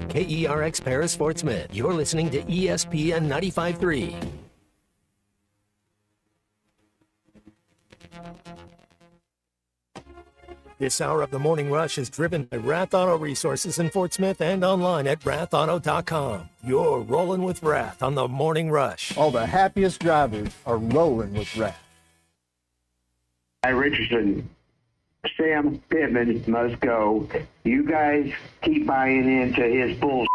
KERX Paris Fort Smith. You're listening to ESPN 95.3. This hour of the Morning Rush is driven by Rath Auto Resources in Fort Smith and online at rathauto.com. You're rolling with Rath on the Morning Rush. All the happiest drivers are rolling with Rath. Hi, Richardson. Sam Pittman must go. You guys keep buying into his bullshit.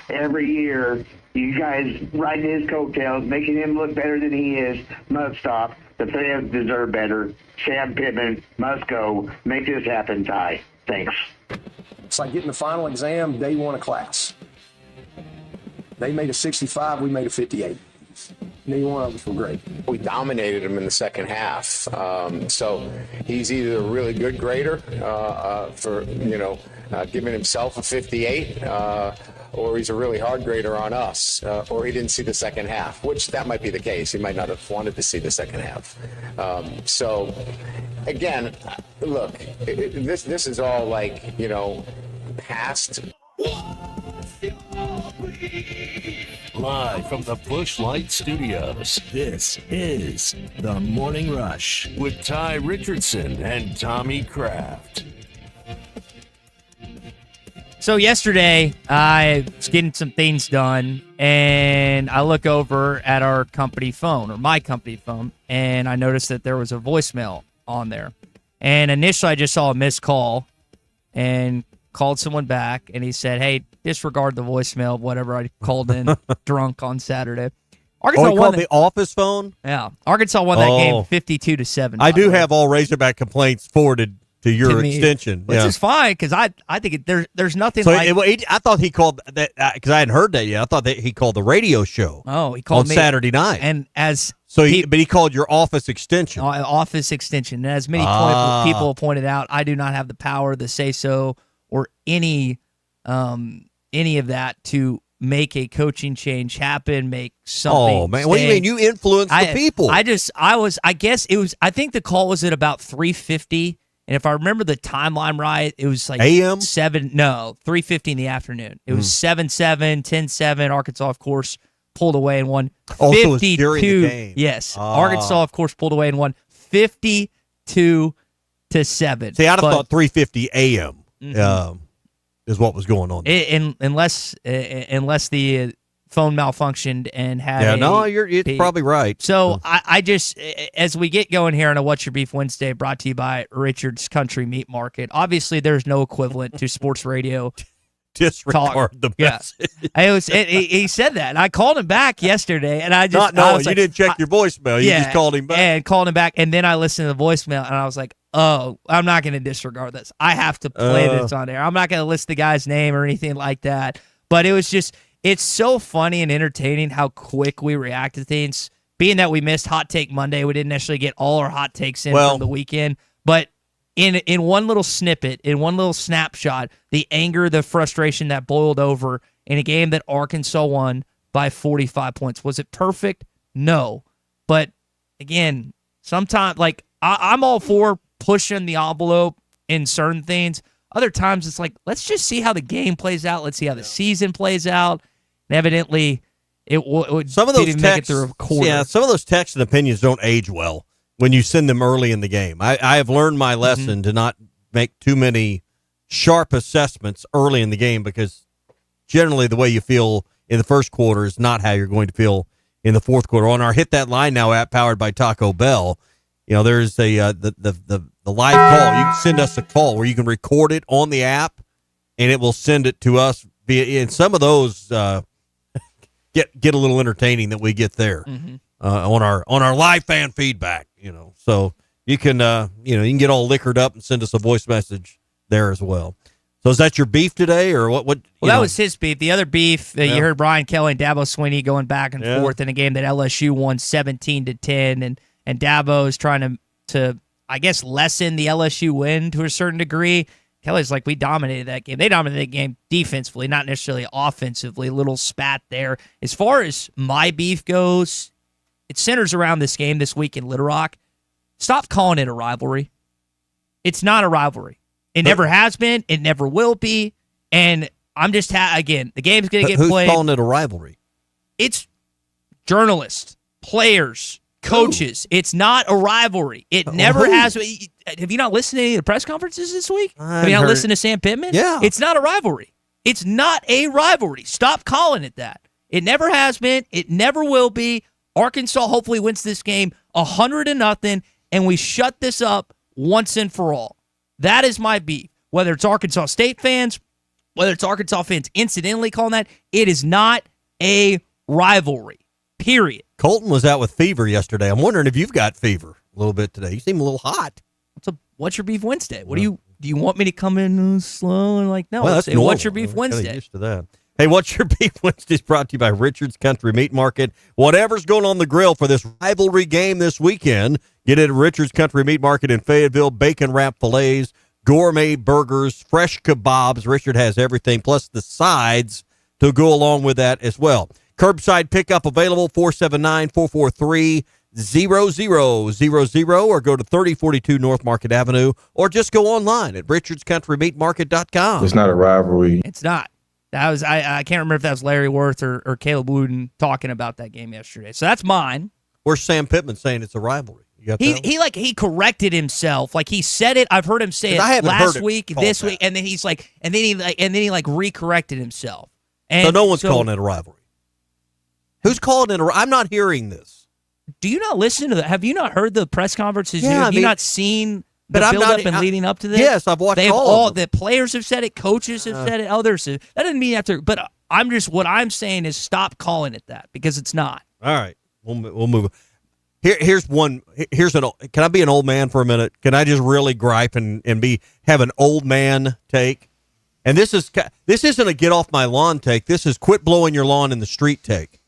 Every year, you guys riding his coattails, making him look better than he is. Must stop. The fans deserve better. Sam Pittman must go. Make this happen, Ty. Thanks. It's like getting the final exam day one of class. They made a 65, we made a 58. Neither one of us were great. We dominated him in the second half. So he's either a really good grader for, giving himself a 58, or he's a really hard grader on us, or he didn't see the second half, which that might be the case. He might not have wanted to see the second half. So, again, look, this is all like, past. Live from the Busch Light Studios, this is The Morning Rush with Ty Richardson and Tommy Kraft. So yesterday, I was getting some things done, and I look over at our company phone, or my company phone, and I noticed that there was a voicemail on there. And initially, I just saw a missed call and called someone back, and he said, hey, disregard the voicemail, whatever I called in drunk on Saturday. Arkansas he called the office phone? Yeah. Arkansas won that game 52-7. I do have all Razorback complaints forwarded to your me, extension. Which is fine, because I think there's nothing so like... I thought he called that, because I hadn't heard that yet. I thought that he called the radio show. Oh, he called on me Saturday night. And as... So, but he called your office extension. Office extension. And as many people pointed out, I do not have the power, the say-so, or any of that to make a coaching change happen, make something. Oh man, what do you mean? You influence the people. I think the call was at about 3:50, and if I remember the timeline right, it was like AM? 3:50 in the afternoon. It was 7-7, 10-7. Arkansas, of course, pulled away and won 52. So it was during the game. Yes. Arkansas, of course, pulled away and won 52-7. See, I'd have thought 3:50 AM. Is what was going on. Unless the phone malfunctioned and had it's probably right. So I just, as we get going here on a What's Your Beef Wednesday, brought to you by Richard's Country Meat Market, obviously there's no equivalent to sports radio. Disregard the message. He said that. And I called him back yesterday, and I just... you didn't check your voicemail. You just called him back. And called him back, and then I listened to the voicemail, and I was like, oh, I'm not going to disregard this. I have to play this on air. I'm not going to list the guy's name or anything like that. But it was just... It's so funny and entertaining how quick we react to things. Being that we missed Hot Take Monday, we didn't necessarily get all our hot takes in from the weekend. But in one little snippet, in one little snapshot, the anger, the frustration that boiled over in a game that Arkansas won by 45 points. Was it perfect? No. But, again, sometimes, I'm all for pushing the envelope in certain things. Other times, it's like, let's just see how the game plays out. Let's see how the season plays out. And evidently, some of those didn't texts, make it through a quarter. Yeah, some of those texts and opinions don't age well when you send them early in the game. I have learned my lesson to not make too many sharp assessments early in the game, because generally the way you feel in the first quarter is not how you're going to feel in the fourth quarter. On our Hit That Line Now app powered by Taco Bell, there's the live call. You can send us a call where you can record it on the app, and it will send it to us via. And some of those get a little entertaining that we get there on our live fan feedback. So you can you can get all liquored up and send us a voice message there as well. So is that your beef today, or what? Well, that was his beef. The other beef, you heard Brian Kelly and Dabo Swinney going back and forth in a game that LSU won 17-10, and Dabo is trying to I guess lessen the LSU win to a certain degree. Kelly's like, we dominated that game. They dominated that game defensively, not necessarily offensively. A little spat there. As far as my beef goes, it centers around this game this week in Little Rock. Stop calling it a rivalry. It's not a rivalry. It never has been. It never will be. And I'm just again, the game's going to get Who's played. calling it a rivalry? It's journalists, players, coaches. It's not a rivalry. It never has. Have you not listened to any of the press conferences this week? Have you not listened to Sam Pittman? Yeah. It's not a rivalry. It's not a rivalry. Stop calling it that. It never has been. It never will be. Arkansas hopefully wins this game 100-0, and we shut this up once and for all. That is my beef. Whether it's Arkansas State fans, whether it's Arkansas fans incidentally calling that, it is not a rivalry. Period. Colton was out with fever yesterday. I'm wondering if you've got fever a little bit today. You seem a little hot. What's your beef Wednesday? What do you want me to come in slow and like, no, Well, that's say, normal. what's your beef I'm kinda Wednesday? used to that. Hey, What's Your Beef Wednesday is brought to you by Richard's Country Meat Market. Whatever's going on the grill for this rivalry game this weekend, get it at Richard's Country Meat Market in Fayetteville. Bacon wrap fillets, gourmet burgers, fresh kebabs. Richard has everything, plus the sides to go along with that as well. Curbside pickup available, 479-443-0000, or go to 3042 North Market Avenue, or just go online at richardscountrymeatmarket.com. It's not a rivalry. It's not. That was I can't remember if that was Larry Worth or Caleb Wooden talking about that game yesterday. So that's mine. Where's Sam Pittman saying it's a rivalry? You got that one? He corrected himself. Like he said it. I've heard him say it last week, this week, and then he's like, and then he re-corrected himself. And so no one's calling it a rivalry. Who's calling it I'm not hearing this. Do you not listen to have you not heard the press conferences? Yeah, Have you not seen the but build-up and leading up to this? Yes, I've watched all of them. The players have said it, coaches have said it, others have. That doesn't mean you have to, but what I'm saying is stop calling it that, because it's not. All right, we'll move. Here's one. Can I be an old man for a minute? Can I just really gripe and have an old man take? And this isn't a get off my lawn take. This is quit blowing your lawn in the street take.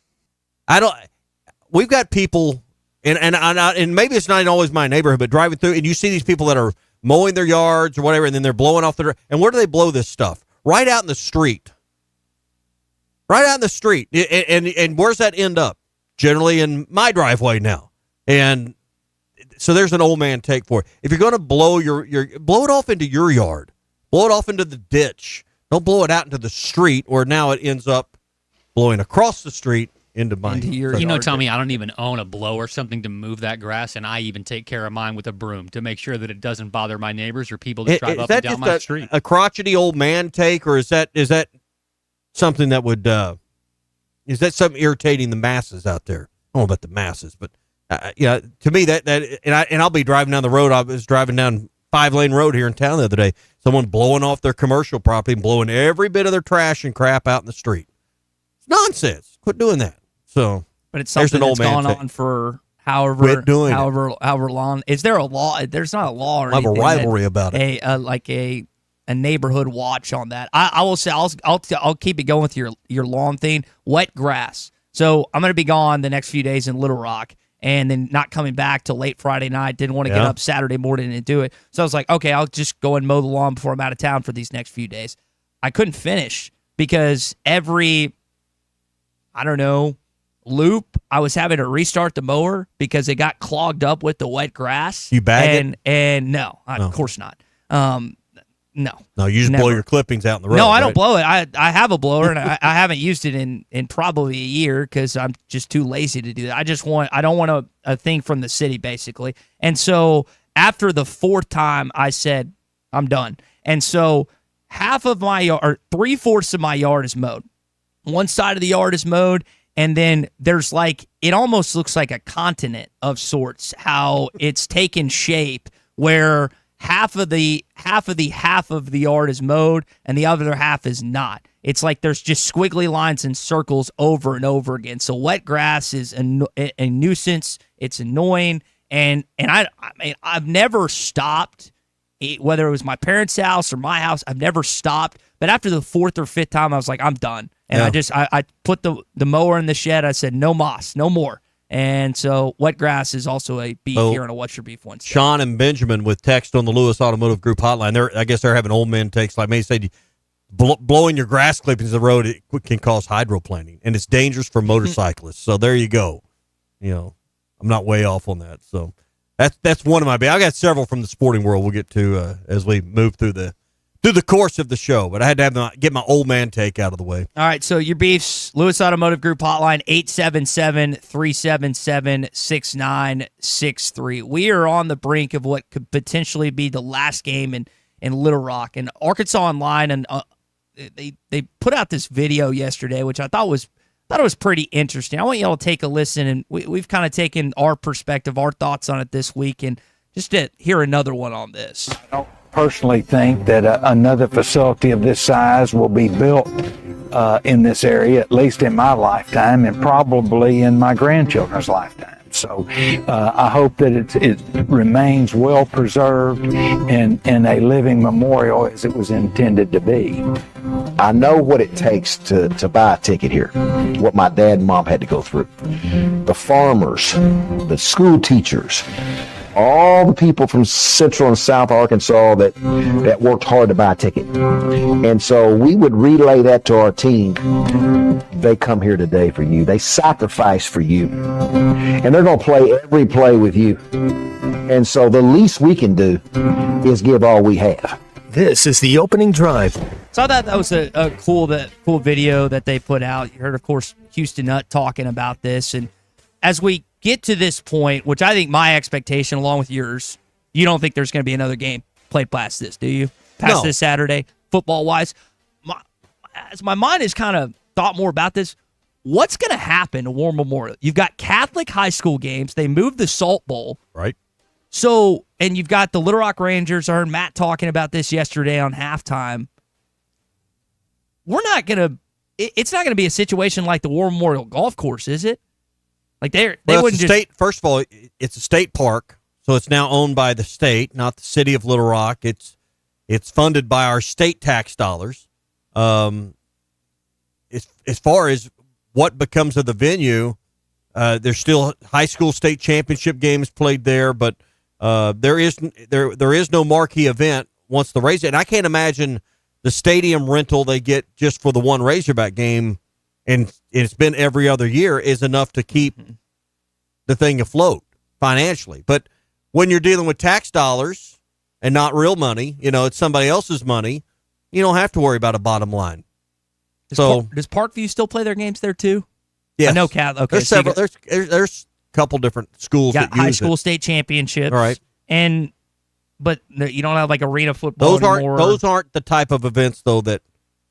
We've got people, and maybe it's not always my neighborhood, but driving through, and you see these people that are mowing their yards or whatever, and then they're blowing off and where do they blow this stuff? Right out in the street. Right out in the street. And where's that end up? Generally in my driveway now. And so there's an old man take for it. If you're going to blow blow it off into your yard. Blow it off into the ditch. Don't blow it out into the street where now it ends up blowing across the street into my your You know, Tommy, I don't even own a blower or something to move that grass, and I even take care of mine with a broom to make sure that it doesn't bother my neighbors or people that drive up and down my street. A crotchety old man take, or is that something that would is that something irritating the masses out there? I don't know about the masses, but to me that and I'll be driving down the road. I was driving down 5-lane road here in town the other day. Someone blowing off their commercial property and blowing every bit of their trash and crap out in the street. It's nonsense. Quit doing that. So, but it's something that's gone on for however long. Is there a law? There's not a law or anything. I have a rivalry about it. A neighborhood watch on that. I will say I'll keep it going with your lawn thing. Wet grass. So I'm going to be gone the next few days in Little Rock, and then not coming back till late Friday night. Didn't want to get up Saturday morning and do it. So I was like, okay, I'll just go and mow the lawn before I'm out of town for these next few days. I couldn't finish because every, loop, I was having to restart the mower because it got clogged up with the wet grass. You bag it? And no, of course not. No, you just blow your clippings out in the road. No, I don't blow it. I have a blower, and I haven't used it in probably a year because I'm just too lazy to do that. I don't want a thing from the city, basically. And so after the fourth time, I said, I'm done. And so half of my yard, or 3/4 of my yard is mowed. One side of the yard is mowed, and then there's it almost looks like a continent of sorts, how it's taken shape where half of the yard is mowed and the other half is not. It's like there's just squiggly lines and circles over and over again. So wet grass is a nuisance. It's annoying, and I've never stopped. Whether it was my parents' house or my house, I've never stopped. But after the fourth or fifth time, I was like, I'm done. And I put the mower in the shed. I said, no moss, no more. And so wet grass is also a beef here on a What's Your Beef Wednesday. Sean and Benjamin with text on the Lewis Automotive Group hotline. I guess they're having old men takes like me. Say blowing your grass clippings in the road, it can cause hydroplaning, and it's dangerous for motorcyclists. So there you go. I'm not way off on that. So that's one of my. I got several from the sporting world. We'll get to as we move through the through the course of the show, but I had to get my old man take out of the way. All right, so your beefs, Lewis Automotive Group hotline, 877-377-6963. We are on the brink of what could potentially be the last game in Little Rock. And Arkansas Online, and they put out this video yesterday, which I thought was pretty interesting. I want y'all to take a listen, and we've kind of taken our perspective, our thoughts on it this week, and just to hear another one on this. Personally think that another facility of this size will be built in this area, at least in my lifetime, and probably in my grandchildren's lifetime. So I hope that it remains well preserved and a living memorial as it was intended to be. I know what it takes to buy a ticket here, what my dad and mom had to go through. The farmers, the school teachers, all the people from Central and South Arkansas that worked hard to buy a ticket. And so we would relay that to our team. They come here today for you. They sacrifice for you. And they're going to play every play with you. And so the least we can do is give all we have. This is the opening drive. So I thought that was a cool video that they put out. You heard, of course, Houston Nutt talking about this. And as we get to this point, which I think my expectation, along with yours, you don't think there's going to be another game played past this, do you? Past this Saturday, football-wise? As my mind has kind of thought more about this, what's going to happen to War Memorial? You've got Catholic high school games. They moved the Salt Bowl. Right. So, and you've got the Little Rock Rangers. I heard Matt talking about this yesterday on halftime. We're not going to – it's not going to be a situation like the War Memorial Golf Course, is it? Like they wouldn't just state. First of all, it's a state park, so it's now owned by the state, not the city of Little Rock. It's funded by our state tax dollars. As far as what becomes of the venue, there's still high school state championship games played there, but there is no marquee event once the Razor. And I can't imagine the stadium rental they get just for the one Razorback game, and it's been every other year, is enough to keep the thing afloat financially. But when you're dealing with tax dollars and not real money, it's somebody else's money, you don't have to worry about a bottom line. Does Parkview still play their games there too? Yes. I know Cat. Okay, there's several. There's a couple different schools got that use high school it. state championships, Right? But you don't have like arena football Those anymore. aren't the type of events though that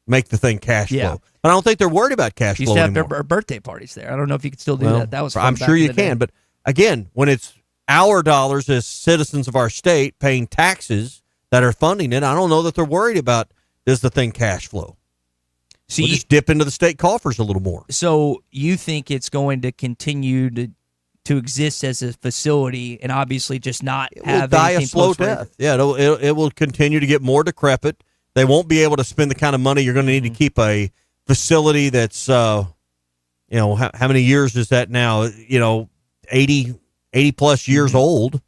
make the thing cash flow. But I don't think they're worried about cash used flow to have anymore. their birthday parties there. I don't know if you could still do that. That was fun I'm back sure in you the day. can. But again, when it's our dollars as citizens of our state paying taxes that are funding it, I don't know that they're worried about does the thing cash flow. So we'll just dip into the state coffers a little more. So you think it's going to continue to exist as a facility and obviously just not have die a anything slow post-rate? death. Yeah, it will continue to get more decrepit. They won't be able to spend the kind of money you're going to need to keep a facility that's, how many years is that now? 80 plus years old.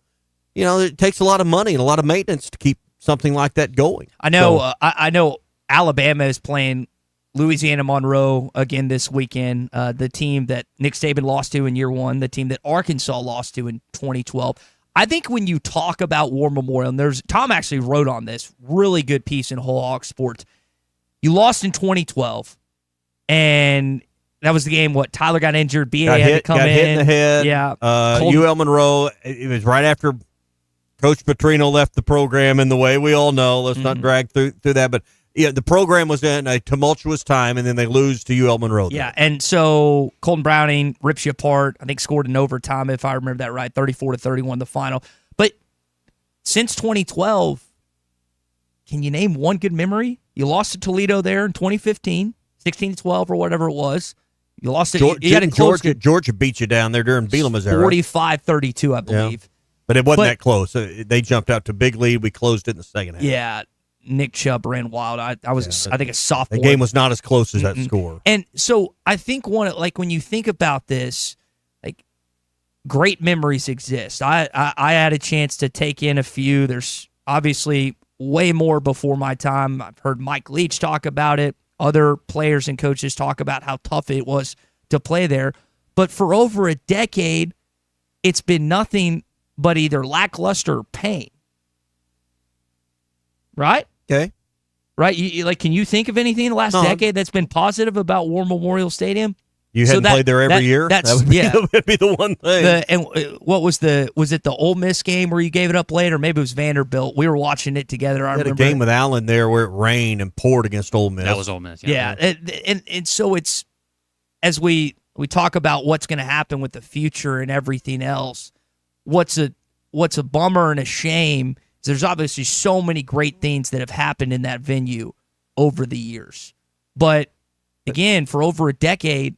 It takes a lot of money and a lot of maintenance to keep something like that going. I know. I know Alabama is playing Louisiana Monroe again this weekend. The team that Nick Saban lost to in year one, the team that Arkansas lost to in 2012. I think when you talk about War Memorial, and Tom actually wrote on this really good piece in Whole Hog Sports. You lost in 2012, and that was the game. What Tyler got injured, BA had to come in, hit in the head. Yeah, UL Monroe. It was right after Coach Petrino left the program. In the way we all know, let's not drag through that, but. Yeah, the program was in a tumultuous time, and then they lose to UL Monroe. Yeah, and so Colton Browning rips you apart. I think scored in overtime, if I remember that right, 34-31 the final. But since 2012, can you name one good memory? You lost to Toledo there in 2015, 16-12 or whatever it was. You lost it. You got Georgia beat you down there during Bielema's era. 45-32, I believe. Yeah. But it wasn't that close. They jumped out to big lead. We closed it in the second half. Yeah. Nick Chubb ran wild. I think a sophomore. The game was not as close as that score. And so I think when you think about this, like great memories exist. I had a chance to take in a few. There's obviously way more before my time. I've heard Mike Leach talk about it. Other players and coaches talk about how tough it was to play there. But for over a decade, it's been nothing but either lackluster or pain. Right? Okay. right? Like, can you think of anything in the last decade that's been positive about War Memorial Stadium? You hadn't played there every year? That would be the one thing. What was it the Ole Miss game where you gave it up late, or maybe it was Vanderbilt? We were watching it together. I remember a game with Allen there where it rained and poured against Ole Miss. That was Ole Miss. Yeah. And so it's, as we talk about what's going to happen with the future and everything else, what's a bummer and a shame is there's obviously so many great things that have happened in that venue over the years. But again, for over a decade,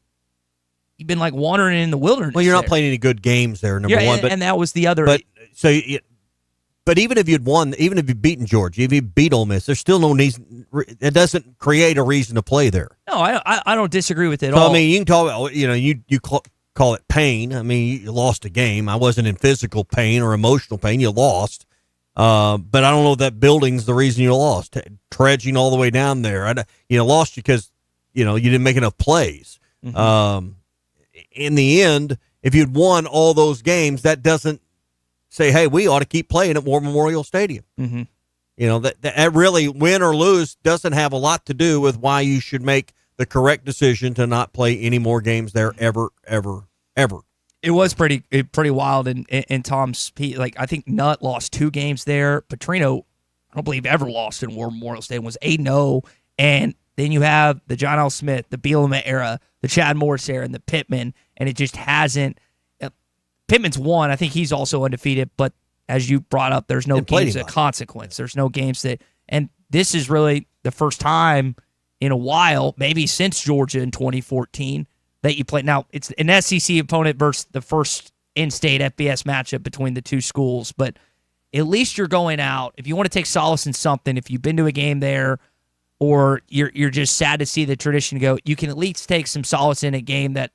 you've been like wandering in the wilderness. Well, you're not playing any good games there, number one. And that was the other. But even if you'd won, even if you'd beaten Georgia, if you beat Ole Miss, there's still no reason. It doesn't create a reason to play there. No, I don't disagree with it at all. I mean, you can talk about, you call it pain. I mean, you lost a game. I wasn't in physical pain or emotional pain. You lost. But I don't know if that building's the reason you lost. Trudging all the way down there. Lost because, you didn't make enough plays. Mm-hmm. In the end, if you'd won all those games, that doesn't say, hey, we ought to keep playing at War Memorial Stadium. Mm-hmm. That really, win or lose, doesn't have a lot to do with why you should make the correct decision to not play any more games there ever. It was pretty wild in Tom's, like, I think Nutt lost 2 games there. Petrino, I don't believe ever lost in War Memorial Stadium, was 8-0. And then you have the John L. Smith, the Bielema era, the Chad Morris era, and the Pittman, and it just hasn't. Pittman's won. I think he's also undefeated, but as you brought up, there's no games of consequence. There's no games that, and this is really the first time in a while, maybe since Georgia in 2014, that you play. Now, it's an SEC opponent versus the first in-state FBS matchup between the two schools, but at least you're going out. If you want to take solace in something, if you've been to a game there, or you're just sad to see the tradition go, you can at least take some solace in a game that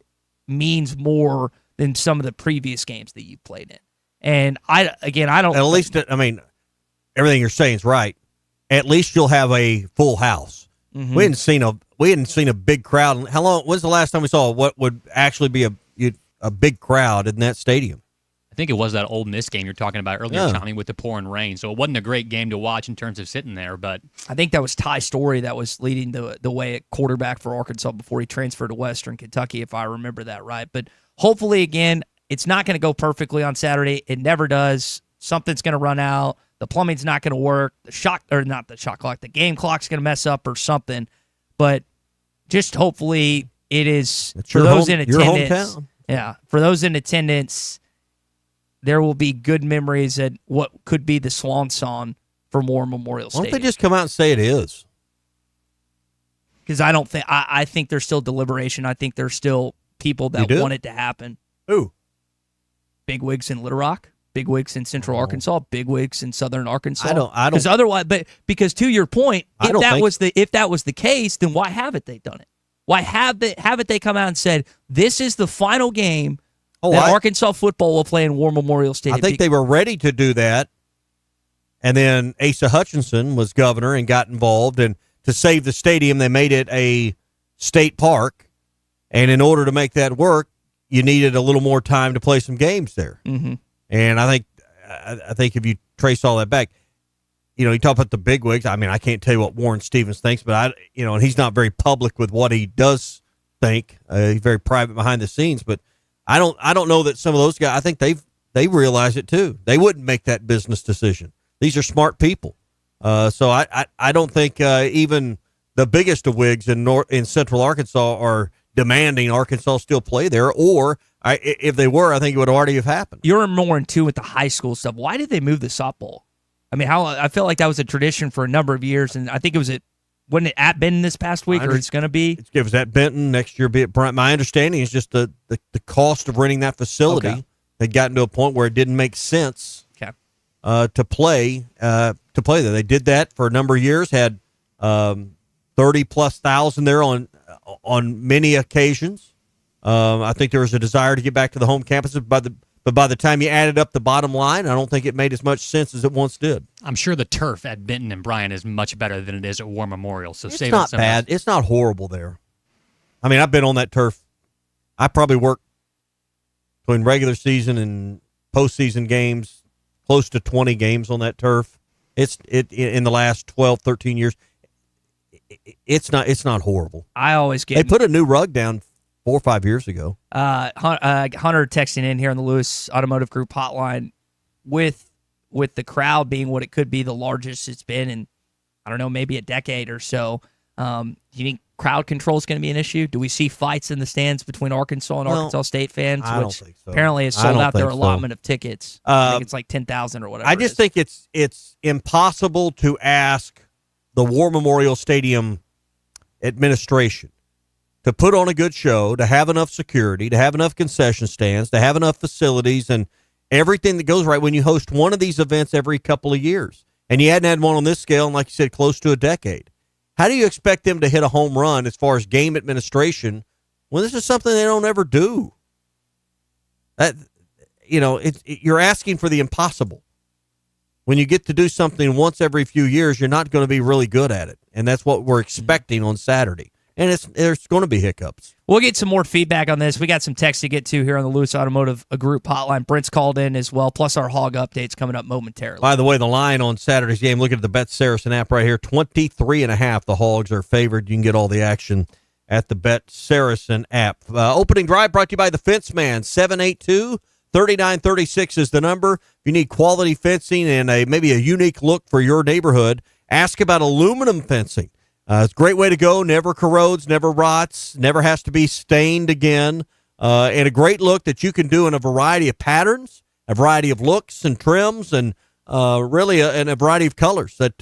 means more than some of the previous games that you played in. And I don't. At least, I mean, everything you're saying is right. At least you'll have a full house. Mm-hmm. We hadn't seen a big crowd. How long? When's the last time we saw what would actually be a big crowd in that stadium? I think it was that Ole Miss game you're talking about earlier, Tommy, with the pouring rain. So it wasn't a great game to watch in terms of sitting there, but I think that was Ty Story that was leading the way at quarterback for Arkansas before he transferred to Western Kentucky, if I remember that right. But hopefully, again, it's not going to go perfectly on Saturday. It never does. Something's going to run out. The plumbing's not going to work. The game clock's going to mess up or something. But just hopefully it is for those in attendance. Your hometown. Yeah, for those in attendance, there will be good memories at what could be the swan song for War Memorial Stadium. Why don't they just come out and say it is? Because I think there's still deliberation. I think there's still people that want it to happen. Who? Bigwigs in Little Rock, bigwigs in Central Arkansas, bigwigs in Southern Arkansas. I don't. Because otherwise, because to your point, if that was the case, then why haven't they done it? Why haven't they come out and said this is the final game that Arkansas football will play in War Memorial Stadium? I think they were ready to do that, and then Asa Hutchinson was governor and got involved, and to save the stadium, they made it a state park, and in order to make that work, you needed a little more time to play some games there. Mm-hmm. And I think if you trace all that back, you talk about the bigwigs. I mean, I can't tell you what Warren Stevens thinks, but and he's not very public with what he does think. He's very private behind the scenes, but I don't know that some of those guys, I think they realize it too. They wouldn't make that business decision. These are smart people. So I don't think even the biggest of wigs in Central Arkansas are demanding Arkansas still play there, or if they were, I think it would already have happened. You're more in tune with the high school stuff. Why did they move the softball? I mean, I feel like that was a tradition for a number of years, and I think wasn't it at Benton this past week, or it's going to be? It was at Benton next year. Be at Bryant. My understanding is just the cost of renting that facility had gotten to a point where it didn't make sense to play there. They did that for a number of years. Had 30+ thousand there on many occasions. I think there was a desire to get back to the home campuses, but by the time you added up the bottom line, I don't think it made as much sense as it once did. I'm sure the turf at Benton and Bryant is much better than it is at War Memorial. So it's not bad. It's not horrible there. I mean, I've been on that turf. I probably worked between regular season and postseason games, close to 20 games on that turf. It's in the last 12, 13 years. it's not horrible. I always get. They put a new rug down 4 or 5 years ago. Hunter texting in here on the Lewis Automotive Group hotline with the crowd being what it could be, the largest it's been in, I don't know, maybe a decade or so. Do you think crowd control is going to be an issue? Do we see fights in the stands between Arkansas and Arkansas State fans? I don't think so. Apparently has sold out their allotment of tickets. I think it's like 10,000 or whatever. I just think it's impossible to ask the War Memorial Stadium administration to put on a good show, to have enough security, to have enough concession stands, to have enough facilities and everything that goes right when you host one of these events every couple of years. And you hadn't had one on this scale in, like you said, close to a decade. How do you expect them to hit a home run as far as game administration when this is something they don't ever do? You're asking for the impossible. When you get to do something once every few years, you're not going to be really good at it. And that's what we're expecting on Saturday. And there's going to be hiccups. We'll get some more feedback on this. We got some text to get to here on the Lewis Automotive Group hotline. Brent's called in as well, plus our hog updates coming up momentarily. By the way, the line on Saturday's game, looking at the Bet Saracen app right here, 23.5. The Hogs are favored. You can get all the action at the Bet Saracen app. Opening drive brought to you by the Fence Man. 782-3936 is the number. If you need quality fencing and maybe a unique look for your neighborhood, ask about aluminum fencing. It's a great way to go. Never corrodes, never rots, never has to be stained again. And a great look that you can do in a variety of patterns, a variety of looks and trims, and really in a variety of colors that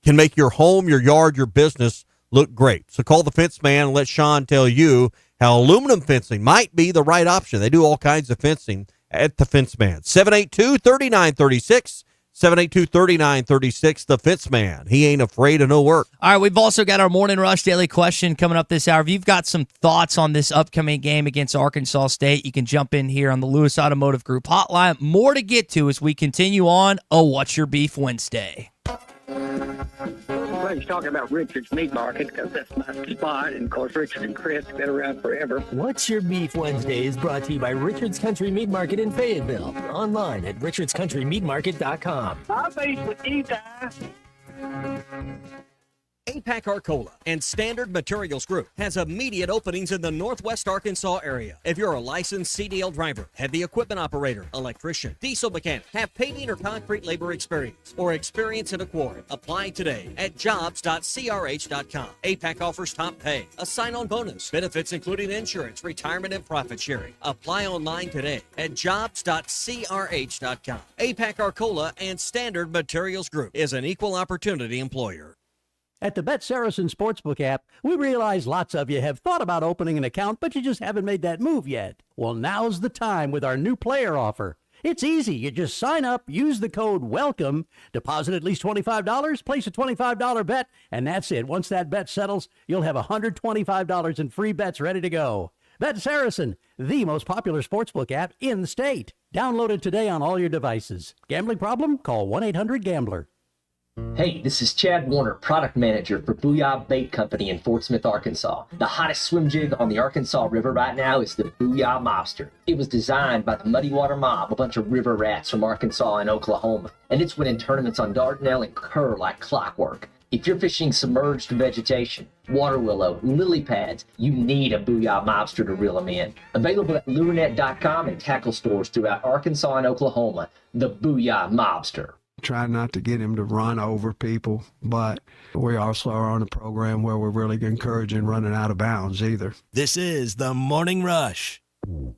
can make your home, your yard, your business look great. So call the Fence Man and let Sean tell you how aluminum fencing might be the right option. They do all kinds of fencing at the Fence Man. 782-3936. 782-3936, the Fence Man. He ain't afraid of no work. All right, we've also got our Morning Rush Daily Question coming up this hour. If you've got some thoughts on this upcoming game against Arkansas State, you can jump in here on the Lewis Automotive Group hotline. More to get to as we continue on What's Your Beef Wednesday. Well, he's talking about Richard's Meat Market because that's my spot. And, of course, Richard and Chris have been around forever. What's Your Beef Wednesday is brought to you by Richard's Country Meat Market in Fayetteville. Online at richardscountrymeatmarket.com. I'll face with you guys. APAC Arcola and Standard Materials Group has immediate openings in the Northwest Arkansas area. If you're a licensed CDL driver, heavy equipment operator, electrician, diesel mechanic, have paving or concrete labor experience, or experience in a quarry, apply today at jobs.crh.com. APAC offers top pay, a sign-on bonus, benefits including insurance, retirement, and profit sharing. Apply online today at jobs.crh.com. APAC Arcola and Standard Materials Group is an equal opportunity employer. At the Bet Saracen Sportsbook app, we realize lots of you have thought about opening an account, but you just haven't made that move yet. Well, now's the time with our new player offer. It's easy. You just sign up, use the code WELCOME, deposit at least $25, place a $25 bet, and that's it. Once that bet settles, you'll have $125 in free bets ready to go. Bet Saracen, the most popular sportsbook app in the state. Download it today on all your devices. Gambling problem? Call 1-800-GAMBLER. Hey, this is Chad Warner, product manager for Booyah Bait Company in Fort Smith, Arkansas. The hottest swim jig on the Arkansas River right now is the Booyah Mobster. It was designed by the Muddy Water Mob, a bunch of river rats from Arkansas and Oklahoma, and it's winning tournaments on Dardanelle and Kerr like clockwork. If you're fishing submerged vegetation, water willow, lily pads, you need a Booyah Mobster to reel them in. Available at lurenet.com and tackle stores throughout Arkansas and Oklahoma, the Booyah Mobster. Try not to get him to run over people, but we also are on a program where we're really encouraging running out of bounds either. This is the Morning Rush.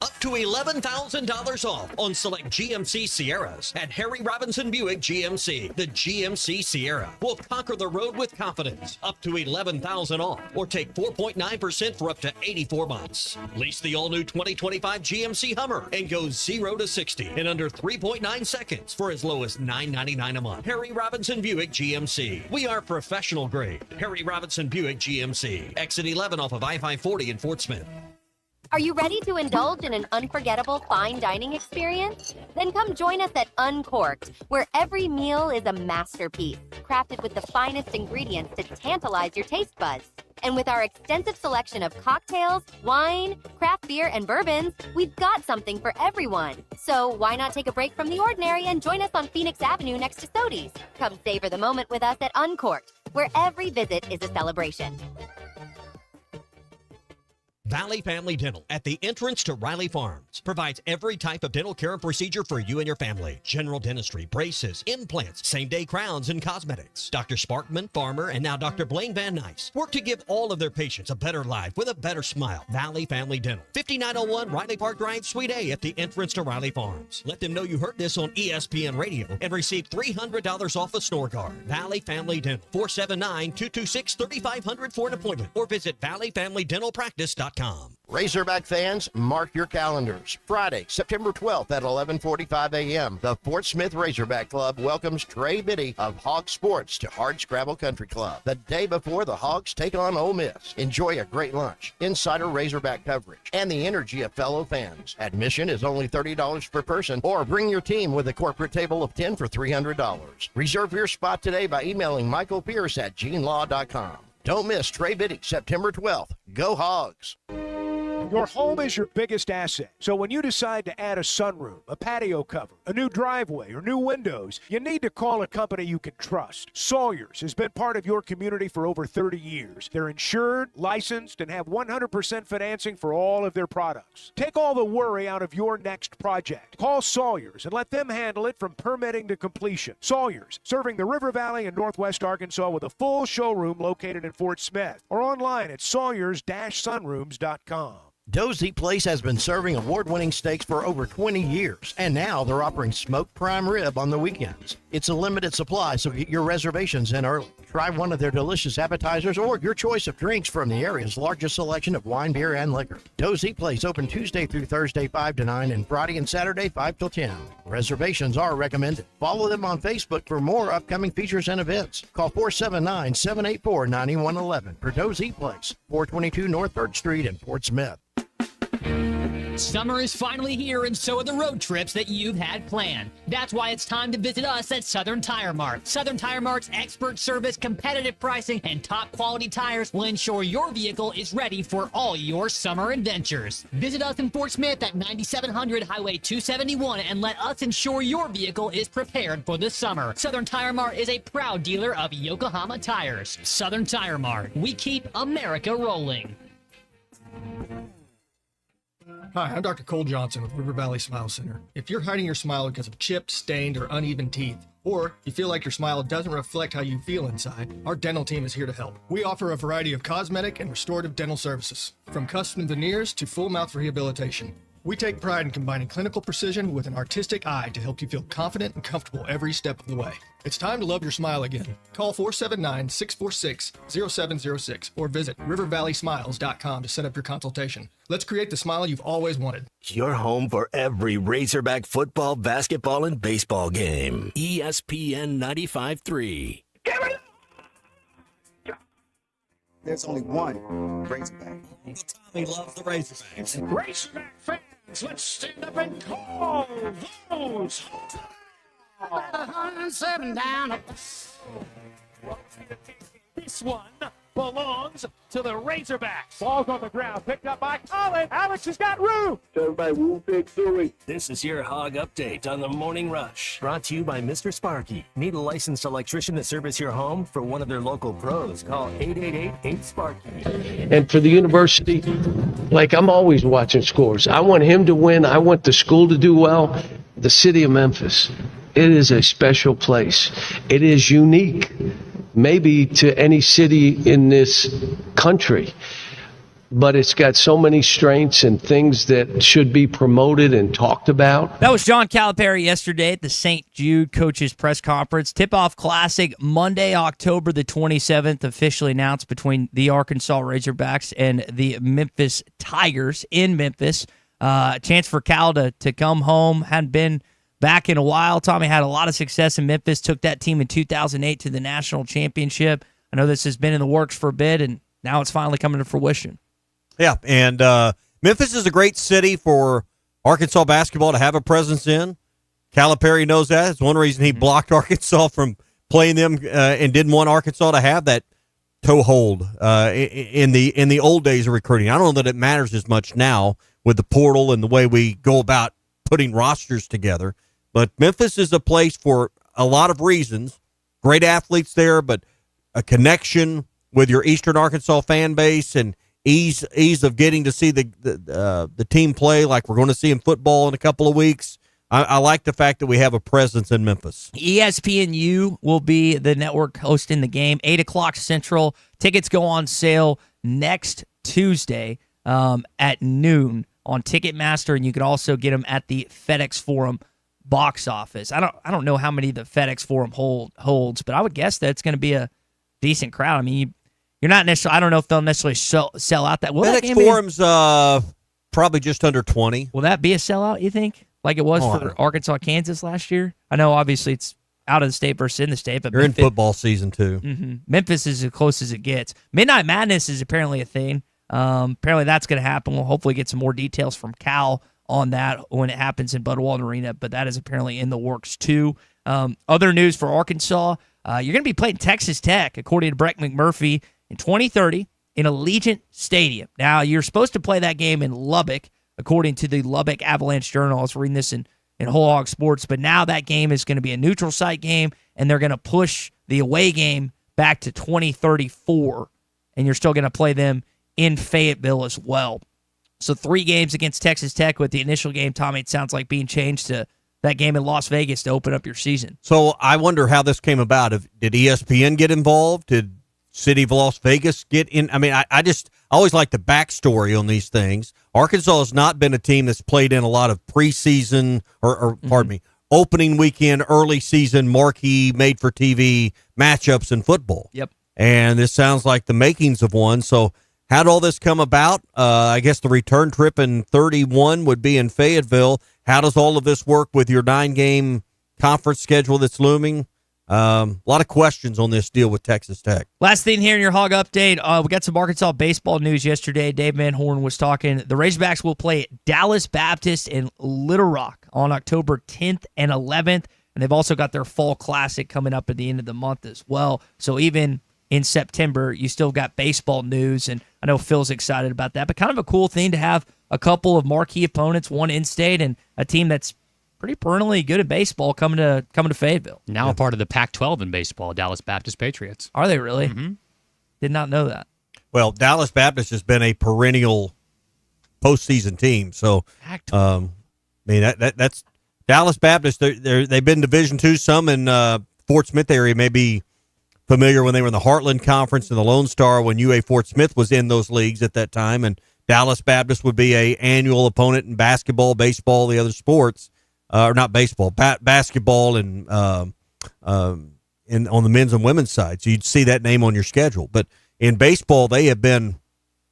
Up to $11,000 off on select GMC Sierras at Harry Robinson Buick GMC. The GMC Sierra will conquer the road with confidence. Up to $11,000 off, or take 4.9% for up to 84 months. Lease the all-new 2025 GMC Hummer and go 0 to 60 in under 3.9 seconds for as low as $9.99 a month. Harry Robinson Buick GMC. We are professional grade. Harry Robinson Buick GMC. Exit 11 off of I-540 in Fort Smith. Are you ready to indulge in an unforgettable fine dining experience? Then come join us at Uncorked, where every meal is a masterpiece, crafted with the finest ingredients to tantalize your taste buds. And with our extensive selection of cocktails, wine, craft beer, and bourbons, we've got something for everyone. So why not take a break from the ordinary and join us on Phoenix Avenue next to Sodi's? Come savor the moment with us at Uncorked, where every visit is a celebration. Valley Family Dental at the entrance to Riley Farms provides every type of dental care and procedure for you and your family. General dentistry, braces, implants, same-day crowns, and cosmetics. Dr. Sparkman, Farmer, and now Dr. Blaine Van Nice work to give all of their patients a better life with a better smile. Valley Family Dental, 5901 Riley Park Drive, Suite A at the entrance to Riley Farms. Let them know you heard this on ESPN Radio and receive $300 off a store card. Valley Family Dental, 479-226-3500 for an appointment or visit valleyfamilydentalpractice.com. Razorback fans, mark your calendars. Friday, September 12th at 11:45 a.m., the Fort Smith Razorback Club welcomes Trey Biddy of Hog Sports to Hardscrabble Country Club. The day before the Hogs take on Ole Miss. Enjoy a great lunch, insider Razorback coverage, and the energy of fellow fans. Admission is only $30 per person, or bring your team with a corporate table of 10 for $300. Reserve your spot today by emailing Michael Pierce at genelaw.com. Don't miss Trey Biddy, September 12th. Go Hogs! Your home is your biggest asset. So when you decide to add a sunroom, a patio cover, a new driveway, or new windows, you need to call a company you can trust. Sawyers has been part of your community for over 30 years. They're insured, licensed, and have 100% financing for all of their products. Take all the worry out of your next project. Call Sawyers and let them handle it from permitting to completion. Sawyers, serving the River Valley and Northwest Arkansas with a full showroom located in Fort Smith or online at sawyers-sunrooms.com. Dozy Place has been serving award-winning steaks for over 20 years, and now they're offering smoked prime rib on the weekends. It's a limited supply, so get your reservations in early. Try one of their delicious appetizers or your choice of drinks from the area's largest selection of wine, beer, and liquor. Dozy Place open Tuesday through Thursday 5 to 9 and Friday and Saturday 5 till 10. Reservations are recommended. Follow them on Facebook for more upcoming features and events. Call 479-784-9111 for Dozy Place, 422 North 3rd Street in Fort Smith. Summer is finally here, and so are the road trips that you've had planned. That's why it's time to visit us at Southern Tire Mart. Southern Tire Mart's expert service, competitive pricing, and top quality tires will ensure your vehicle is ready for all your summer adventures. Visit us in Fort Smith at 9700 Highway 271 and let us ensure your vehicle is prepared for the summer. Southern Tire Mart is a proud dealer of Yokohama tires. Southern Tire Mart. We keep America rolling. Hi, I'm Dr. Cole Johnson with River Valley Smile Center. If you're hiding your smile because of chipped, stained, or uneven teeth, or you feel like your smile doesn't reflect how you feel inside, our dental team is here to help. We offer a variety of cosmetic and restorative dental services, from custom veneers to full mouth rehabilitation. We take pride in combining clinical precision with an artistic eye to help you feel confident and comfortable every step of the way. It's time to love your smile again. Call 479-646-0706 or visit rivervalleysmiles.com to set up your consultation. Let's create the smile you've always wanted. Your home for every Razorback football, basketball, and baseball game. ESPN 95.3. There's only one Razorback. Tommy loves the Razorbacks. Razorback fans, let's stand up and call those. 107 down. This one belongs to the Razorbacks. Ball's on the ground, picked up by Colin. Alex has got room. Everybody, Woo Big Suey. This is your Hog Update on the Morning Rush. Brought to you by Mr. Sparky. Need a licensed electrician to service your home? For one of their local pros, call 888-8-SPARKY. And for the university, like I'm always watching scores. I want him to win. I want the school to do well. The city of Memphis, it is a special place. It is unique, maybe to any city in this country, but it's got so many strengths and things that should be promoted and talked about. That was John Calipari yesterday at the St. Jude Coaches Press Conference. Tip-off classic Monday, October the 27th, officially announced between the Arkansas Razorbacks and the Memphis Tigers in Memphis. Chance for Cal to come home. Hadn't been back in a while. Tommy had a lot of success in Memphis, took that team in 2008 to the national championship. I know this has been in the works for a bit, and now it's finally coming to fruition. Yeah, and Memphis is a great city for Arkansas basketball to have a presence in. Calipari knows that. It's one reason he blocked Arkansas from playing them and didn't want Arkansas to have that toehold in the old days of recruiting. I don't know that it matters as much now with the portal and the way we go about putting rosters together. But Memphis is a place for a lot of reasons. Great athletes there, but a connection with your Eastern Arkansas fan base and ease of getting to see the team play like we're going to see in football in a couple of weeks. I like the fact that we have a presence in Memphis. ESPNU will be the network hosting the game, 8 o'clock Central. Tickets go on sale next Tuesday at noon on Ticketmaster, and you can also get them at the FedEx Forum box office. I don't know how many the FedEx Forum holds, but I would guess that it's going to be a decent crowd. I mean, you're not necessarily. I don't know if they'll necessarily sell out that. Will FedEx that game Forum's probably just under 20. Will that be a sellout, you think? Like it was for Arkansas, Kansas last year? I know obviously it's out of the state versus in the state, but you're in football season too. Mm-hmm. Memphis is as close as it gets. Midnight Madness is apparently a thing. Apparently that's going to happen. We'll hopefully get some more details from Cal on that when it happens in Budwalden Arena, but that is apparently in the works too. Other news for Arkansas, you're going to be playing Texas Tech, according to Brett McMurphy, in 2030 in Allegiant Stadium. Now, you're supposed to play that game in Lubbock, according to the Lubbock Avalanche Journal. I was reading this in Whole Hog Sports, but now that game is going to be a neutral site game, and they're going to push the away game back to 2034, and you're still going to play them in Fayetteville as well. So 3 games against Texas Tech, with the initial game, Tommy, it sounds like being changed to that game in Las Vegas to open up your season. So I wonder how this came about. Did ESPN get involved? Did City of Las Vegas get in? I mean, I always like the backstory on these things. Arkansas has not been a team that's played in a lot of preseason or pardon me, opening weekend, early season, marquee, made-for-TV matchups in football. Yep. And this sounds like the makings of one. So how did all this come about? I guess the return trip in 31 would be in Fayetteville. How does all of this work with your 9-game conference schedule that's looming? A lot of questions on this deal with Texas Tech. Last thing here in your Hog Update, we got some Arkansas baseball news yesterday. Dave Van Horn was talking. The Razorbacks will play at Dallas Baptist in Little Rock on October 10th and 11th, and they've also got their Fall Classic coming up at the end of the month as well. So even in September, you still got baseball news, and I know Phil's excited about that, but kind of a cool thing to have a couple of marquee opponents, one in-state and a team that's pretty perennially good at baseball coming to Fayetteville. Now a part of the Pac-12 in baseball, Dallas Baptist Patriots. Are they really? Mm-hmm. Did not know that. Well, Dallas Baptist has been a perennial postseason team. So, I mean, that's Dallas Baptist. They've been Division II. Some in Fort Smith area may be familiar when they were in the Heartland Conference and the Lone Star when UA Fort Smith was in those leagues at that time. And Dallas Baptist would be a annual opponent in basketball, baseball, the other sports. Or not baseball, basketball, and on the men's and women's side. So you'd see that name on your schedule. But in baseball, they have been,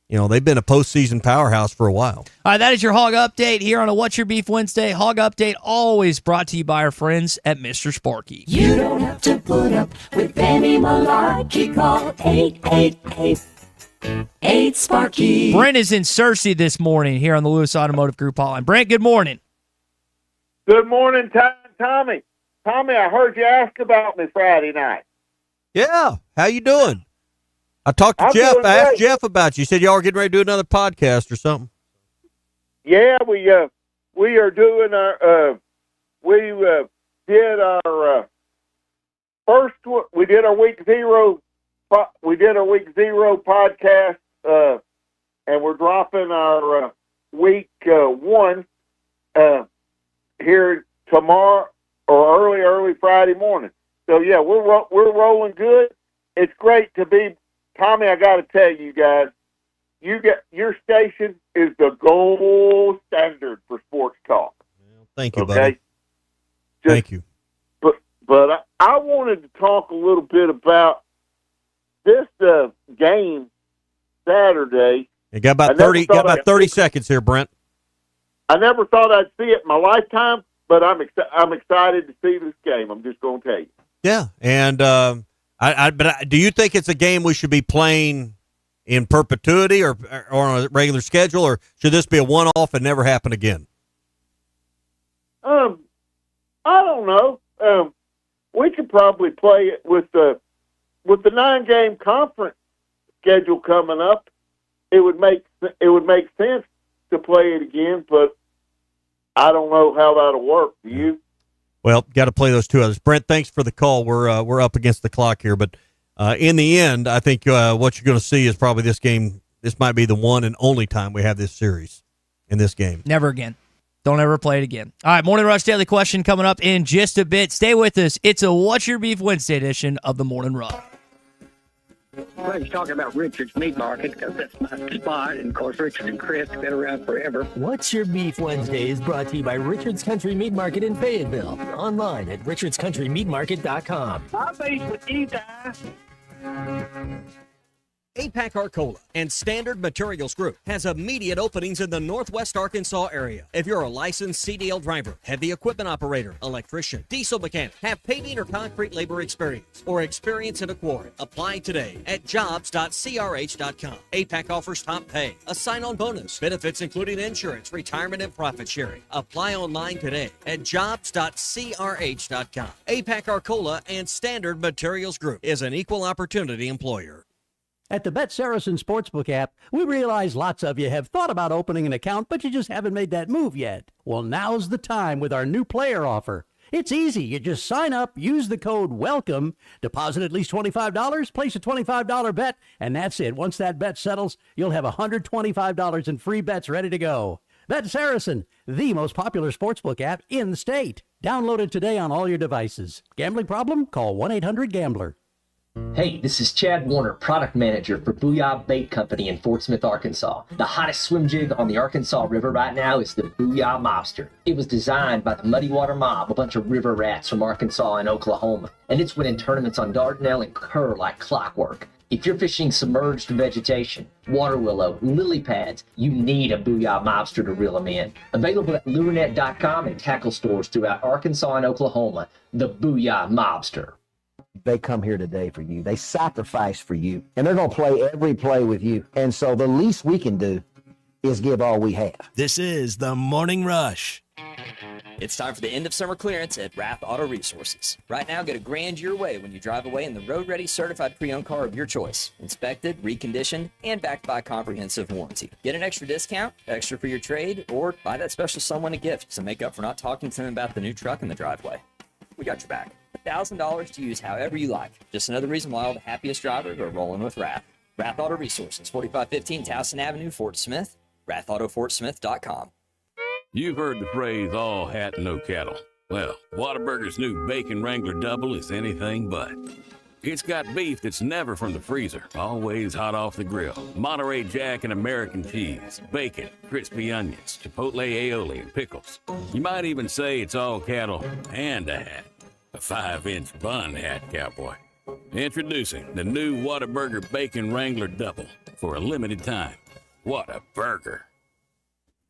they've been a postseason powerhouse for a while. All right, that is your Hog Update here on a What's Your Beef Wednesday. Hog Update always brought to you by our friends at Mr. Sparky. You don't have to put up with any malarkey. Call 888-8-SPARKY. Brent is in Searcy this morning here on the Lewis Automotive Group hotline. Brent, good morning. Good morning, Tommy. Tommy, I heard you ask about me Friday night. Yeah, how you doing? I talked to I'm Jeff. doing I asked great. Jeff about you. He said y'all were getting ready to do another podcast or something. Yeah, we are doing our we did our first one. We did our week 0. We did our week 0 podcast, and we're dropping our week 1 here tomorrow or early Friday morning. So yeah, we're rolling good. It's great to be Tommy. I got to tell you guys, your station is the gold standard for sports talk. Thank you, buddy. Thank you. But I wanted to talk a little bit about this game Saturday. You got about 30 seconds here, Brent. I never thought I'd see it in my lifetime, but I'm excited to see this game. I'm just going to tell you. Yeah, and do you think it's a game we should be playing in perpetuity or on a regular schedule, or should this be a one-off and never happen again? I don't know. We could probably play it with the 9-game conference schedule coming up. It would make sense to play it again, but I don't know how that'll work. Do you? Well, got to play those 2 others. Brent, thanks for the call. We're up against the clock here, but in the end, I think what you're going to see is probably this game. This might be the one and only time we have this series in this game. Never again. Don't ever play it again. All right, Morning Rush Daily Question coming up in just a bit. Stay with us. It's a What's Your Beef Wednesday edition of the Morning Rush. Well, he's talking about Richard's Meat Market because that's my spot. And, of course, Richard and Chris have been around forever. What's Your Beef Wednesday is brought to you by Richard's Country Meat Market in Fayetteville. Online at richardscountrymeatmarket.com. I'll be with you guys. APAC Arcola and Standard Materials Group has immediate openings in the Northwest Arkansas area. If you're a licensed CDL driver, heavy equipment operator, electrician, diesel mechanic, have paving or concrete labor experience, or experience in a quarry, apply today at jobs.crh.com. APAC offers top pay, a sign-on bonus, benefits including insurance, retirement, and profit sharing. Apply online today at jobs.crh.com. APAC Arcola and Standard Materials Group is an equal opportunity employer. At the Bet Saracen Sportsbook app, we realize lots of you have thought about opening an account, but you just haven't made that move yet. Well, now's the time with our new player offer. It's easy. You just sign up, use the code WELCOME, deposit at least $25, place a $25 bet, and that's it. Once that bet settles, you'll have $125 in free bets ready to go. Bet Saracen, the most popular sportsbook app in the state. Download it today on all your devices. Gambling problem? Call 1-800-GAMBLER. Hey, this is Chad Warner, product manager for Booyah Bait Company in Fort Smith, Arkansas. The hottest swim jig on the Arkansas River right now is the Booyah Mobster. It was designed by the Muddy Water Mob, a bunch of river rats from Arkansas and Oklahoma, and it's winning tournaments on Dardanelle and Kerr like clockwork. If you're fishing submerged vegetation, water willow, lily pads, you need a Booyah Mobster to reel them in. Available at lurenet.com and tackle stores throughout Arkansas and Oklahoma, the Booyah Mobster. They come here today for you. They sacrifice for you. And they're going to play every play with you. And so the least we can do is give all we have. This is the Morning Rush. It's time for the end of summer clearance at Rath Auto Resources. Right now, get a grand your way when you drive away in the road-ready certified pre-owned car of your choice. Inspected, reconditioned, and backed by a comprehensive warranty. Get an extra discount, extra for your trade, or buy that special someone a gift to make up for not talking to them about the new truck in the driveway. We got your back. $1,000 to use however you like. Just another reason why all the happiest drivers are rolling with Rath. Rath Auto Resources, 4515 Towson Avenue, Fort Smith. RathAutoFortSmith.com. You've heard the phrase, all hat, no cattle. Well, Whataburger's new Bacon Wrangler Double is anything but. It's got beef that's never from the freezer, always hot off the grill. Monterey Jack and American cheese, bacon, crispy onions, chipotle aioli, and pickles. You might even say it's all cattle and a hat. A 5-inch bun hat, cowboy. Introducing the new Whataburger Bacon Wrangler Double for a limited time. What a burger.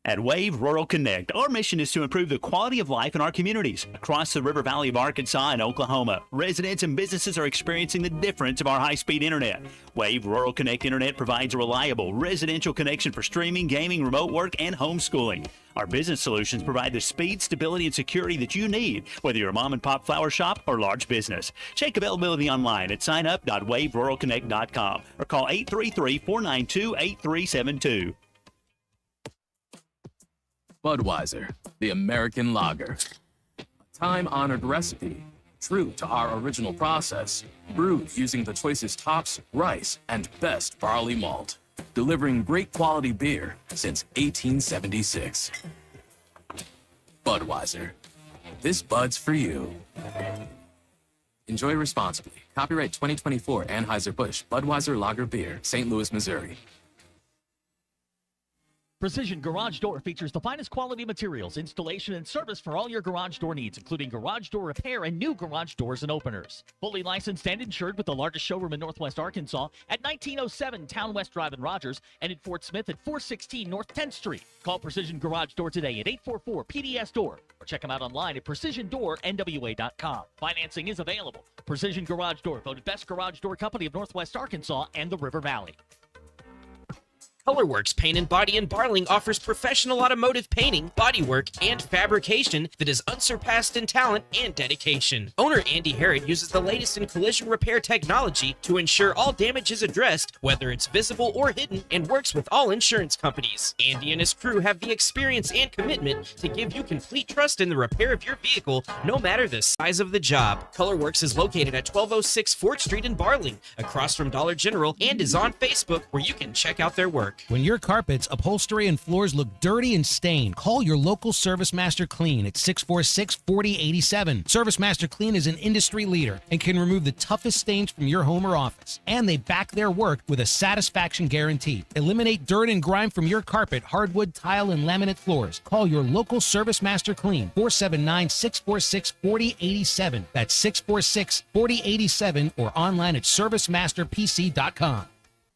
At Wave Rural Connect, our mission is to improve the quality of life in our communities. Across the River Valley of Arkansas and Oklahoma, residents and businesses are experiencing the difference of our high-speed internet. Wave Rural Connect Internet provides a reliable residential connection for streaming, gaming, remote work, and homeschooling. Our business solutions provide the speed, stability, and security that you need, whether you're a mom-and-pop flower shop or large business. Check availability online at signup.waveruralconnect.com or call 833-492-8372. Budweiser, the American lager. A time-honored recipe, true to our original process, brewed using the choicest hops, rice, and best barley malt, delivering great quality beer since 1876. Budweiser. This Bud's for you. Enjoy responsibly. Copyright 2024 Anheuser-Busch Budweiser Lager Beer, St. Louis, Missouri. Precision Garage Door features the finest quality materials, installation, and service for all your garage door needs, including garage door repair and new garage doors and openers. Fully licensed and insured with the largest showroom in Northwest Arkansas at 1907 Town West Drive in Rogers and in Fort Smith at 416 North 10th Street. Call Precision Garage Door today at 844-PDS-DOOR or check them out online at PrecisionDoorNWA.com. Financing is available. Precision Garage Door, voted Best Garage Door Company of Northwest Arkansas and the River Valley. Colorworks Paint and Body in Barling offers professional automotive painting, bodywork, and fabrication that is unsurpassed in talent and dedication. Owner Andy Harrod uses the latest in collision repair technology to ensure all damage is addressed, whether it's visible or hidden, and works with all insurance companies. Andy and his crew have the experience and commitment to give you complete trust in the repair of your vehicle, no matter the size of the job. Colorworks is located at 1206 Fort Street in Barling, across from Dollar General, and is on Facebook, where you can check out their work. When your carpets, upholstery, and floors look dirty and stained, call your local Service Master Clean at 646-4087. Service Master Clean is an industry leader and can remove the toughest stains from your home or office. And they back their work with a satisfaction guarantee. Eliminate dirt and grime from your carpet, hardwood, tile, and laminate floors. Call your local Service Master Clean, 479-646-4087. That's 646-4087 or online at servicemasterpc.com.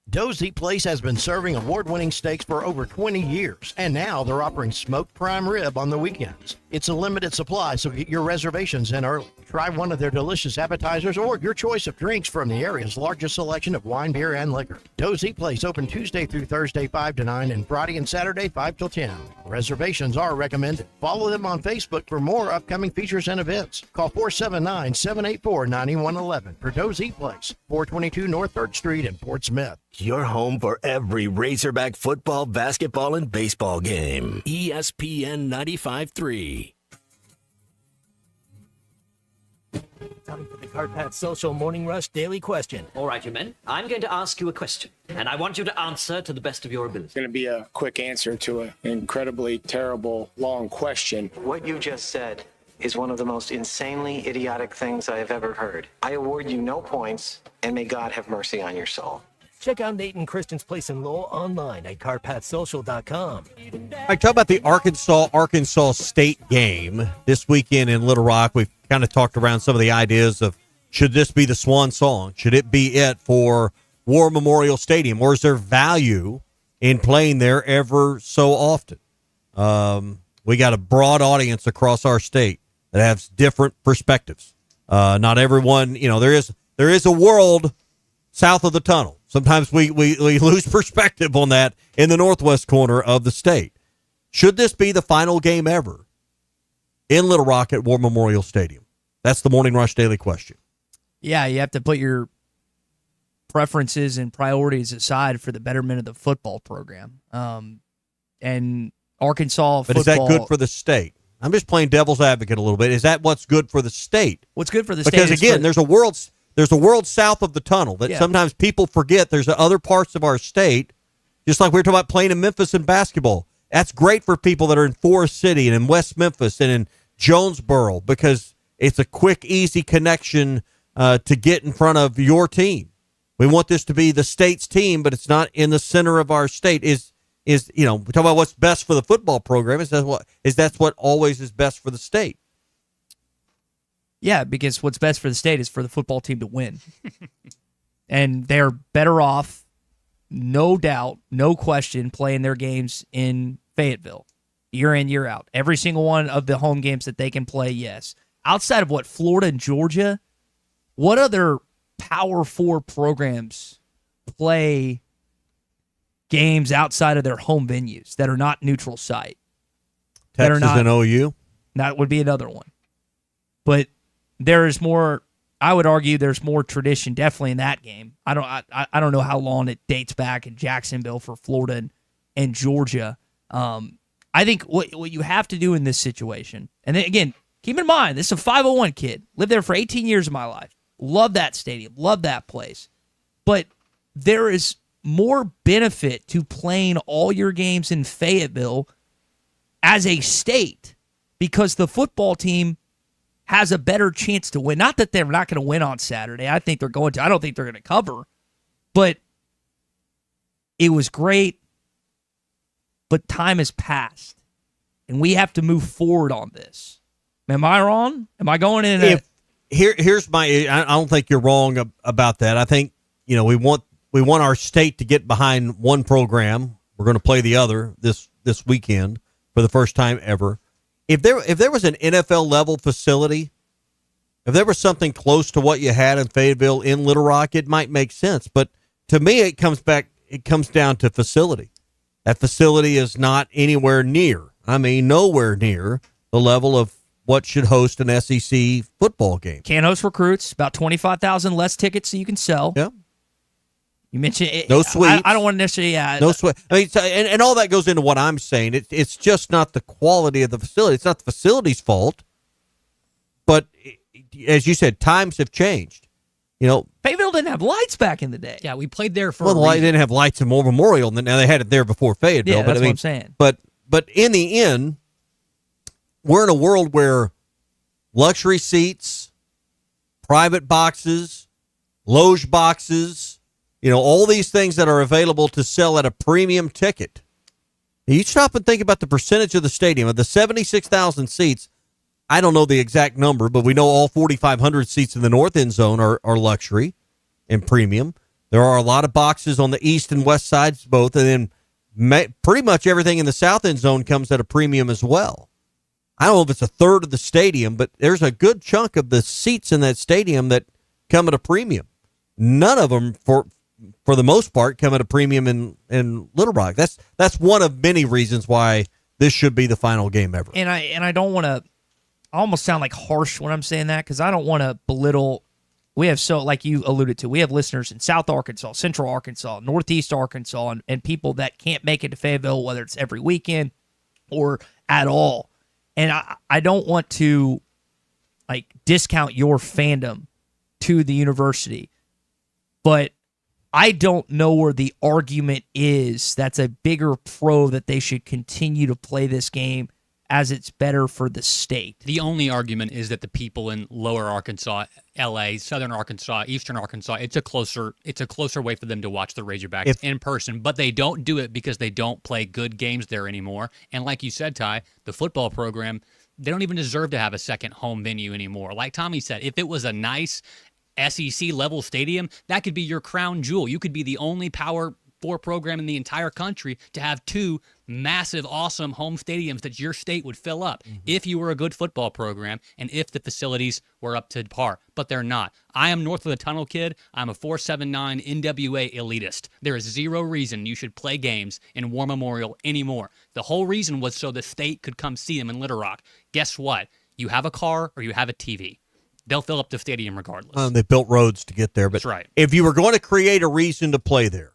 Dozy Place has been serving award-winning steaks for over 20 years, and now they're offering smoked prime rib on the weekends. It's a limited supply, so get your reservations in early. Try one of their delicious appetizers or your choice of drinks from the area's largest selection of wine, beer, and liquor. Dozy Place open Tuesday through Thursday 5 to 9 and Friday and Saturday 5 till 10. Reservations are recommended. Follow them on Facebook for more upcoming features and events. Call 479-784-9111 for Dozy Place, 422 North 3rd Street in Fort Smith. Your home for every Razorback football, basketball, and baseball game. ESPN 95.3. Time for the Carpat Social Morning Rush Daily Question. All right, you men. I'm going to ask you a question, and I want you to answer to the best of your ability. It's going to be a quick answer to an incredibly terrible, long question. What you just said is one of the most insanely idiotic things I have ever heard. I award you no points, and may God have mercy on your soul. Check out Nate and Christian's Place in Lowell online at carpatsocial.com. All right, talk about the Arkansas State game this weekend in Little Rock. We've kind of talked around some of the ideas of, should this be the swan song? Should it be it for War Memorial Stadium? Or is there value in playing there ever so often? We got a broad audience across our state that has different perspectives. Not everyone, there is a world south of the tunnel. Sometimes we lose perspective on that in the northwest corner of the state. Should this be the final game ever in Little Rock at War Memorial Stadium? That's the Morning Rush Daily Question. Yeah, you have to put your preferences and priorities aside for the betterment of the football program. And Arkansas But football, is that good for the state? I'm just playing devil's advocate a little bit. Is that what's good for the state? What's good for the because state? Because again, there's a world south of the tunnel that sometimes people forget. There's other parts of our state, just like we were talking about playing in Memphis in basketball. That's great for people that are in Forest City and in West Memphis and in Jonesboro, because it's a quick, easy connection to get in front of your team. We want this to be the state's team, but it's not in the center of our state. We talk about what's best for the football program. That's what always is best for the state. Yeah, because what's best for the state is for the football team to win. And they're better off, no doubt, no question, playing their games in Fayetteville, year in, year out. Every single one of the home games that they can play, yes. Outside of Florida and Georgia, what other Power 4 programs play games outside of their home venues that are not neutral site? Texas and OU? That would be another one. But there is more, I would argue there's more tradition definitely in that game. I don't know how long it dates back in Jacksonville for Florida and Georgia. I think what you have to do in this situation, and then again, keep in mind, this is a 501 kid. Lived there for 18 years of my life. Love that stadium. Love that place. But there is more benefit to playing all your games in Fayetteville as a state because the football team has a better chance to win. Not that they're not going to win on Saturday. I think they're going to. I don't think they're going to cover. But it was great. But time has passed. And we have to move forward on this. Am I wrong? Am I going in? Here's my. I don't think you're wrong about that. I think we want our state to get behind one program. We're going to play the other this weekend for the first time ever. If there was an NFL level facility, if there was something close to what you had in Fayetteville in Little Rock, it might make sense. But to me, it comes down to facility. That facility is not anywhere near, nowhere near the level of what should host an SEC football game. Can't host recruits. About 25,000 less tickets that you can sell. Yeah. You mentioned it, no suites. I don't want to necessarily. No suite. And all that goes into what I'm saying. It's just not the quality of the facility. It's not the facility's fault. But as you said, times have changed. Fayetteville didn't have lights back in the day. Yeah, we played there for. Well, they didn't have lights in War Memorial. Now they had it there before Fayetteville. Yeah, but that's what I'm saying. But in the end, we're in a world where luxury seats, private boxes, loge boxes, all these things that are available to sell at a premium ticket. You stop and think about the percentage of the stadium. Of the 76,000 seats, I don't know the exact number, but we know all 4,500 seats in the north end zone are luxury and premium. There are a lot of boxes on the east and west sides both, and then pretty much everything in the south end zone comes at a premium as well. I don't know if it's a third of the stadium, but there's a good chunk of the seats in that stadium that come at a premium. None of them, for the most part, come at a premium in Little Rock. That's one of many reasons why this should be the final game ever. And I don't want to. I almost sound like harsh when I'm saying that because I don't want to belittle. We have like you alluded to, we have listeners in South Arkansas, Central Arkansas, Northeast Arkansas, and people that can't make it to Fayetteville, whether it's every weekend or at all. And I don't want to discount your fandom to the university, but I don't know where the argument is that's a bigger pro that they should continue to play this game as it's better for the state. The only argument is that the people in lower Arkansas, LA, southern Arkansas, eastern Arkansas, it's a closer way for them to watch the Razorbacks in person, but they don't do it because they don't play good games there anymore. And like you said, Ty, the football program, they don't even deserve to have a second home venue anymore. Like Tommy said, if it was a nice SEC level stadium, that could be your crown jewel. You could be the only Power 4 program in the entire country to have two massive, awesome home stadiums that your state would fill up if you were a good football program and if the facilities were up to par. But they're not. I am north of the tunnel kid. I'm a 479 NWA elitist. There is zero reason you should play games in War Memorial anymore. The whole reason was so the state could come see them in Little Rock. Guess what? You have a car or you have a TV. They'll fill up the stadium regardless. They built roads to get there. But that's right. If you were going to create a reason to play there,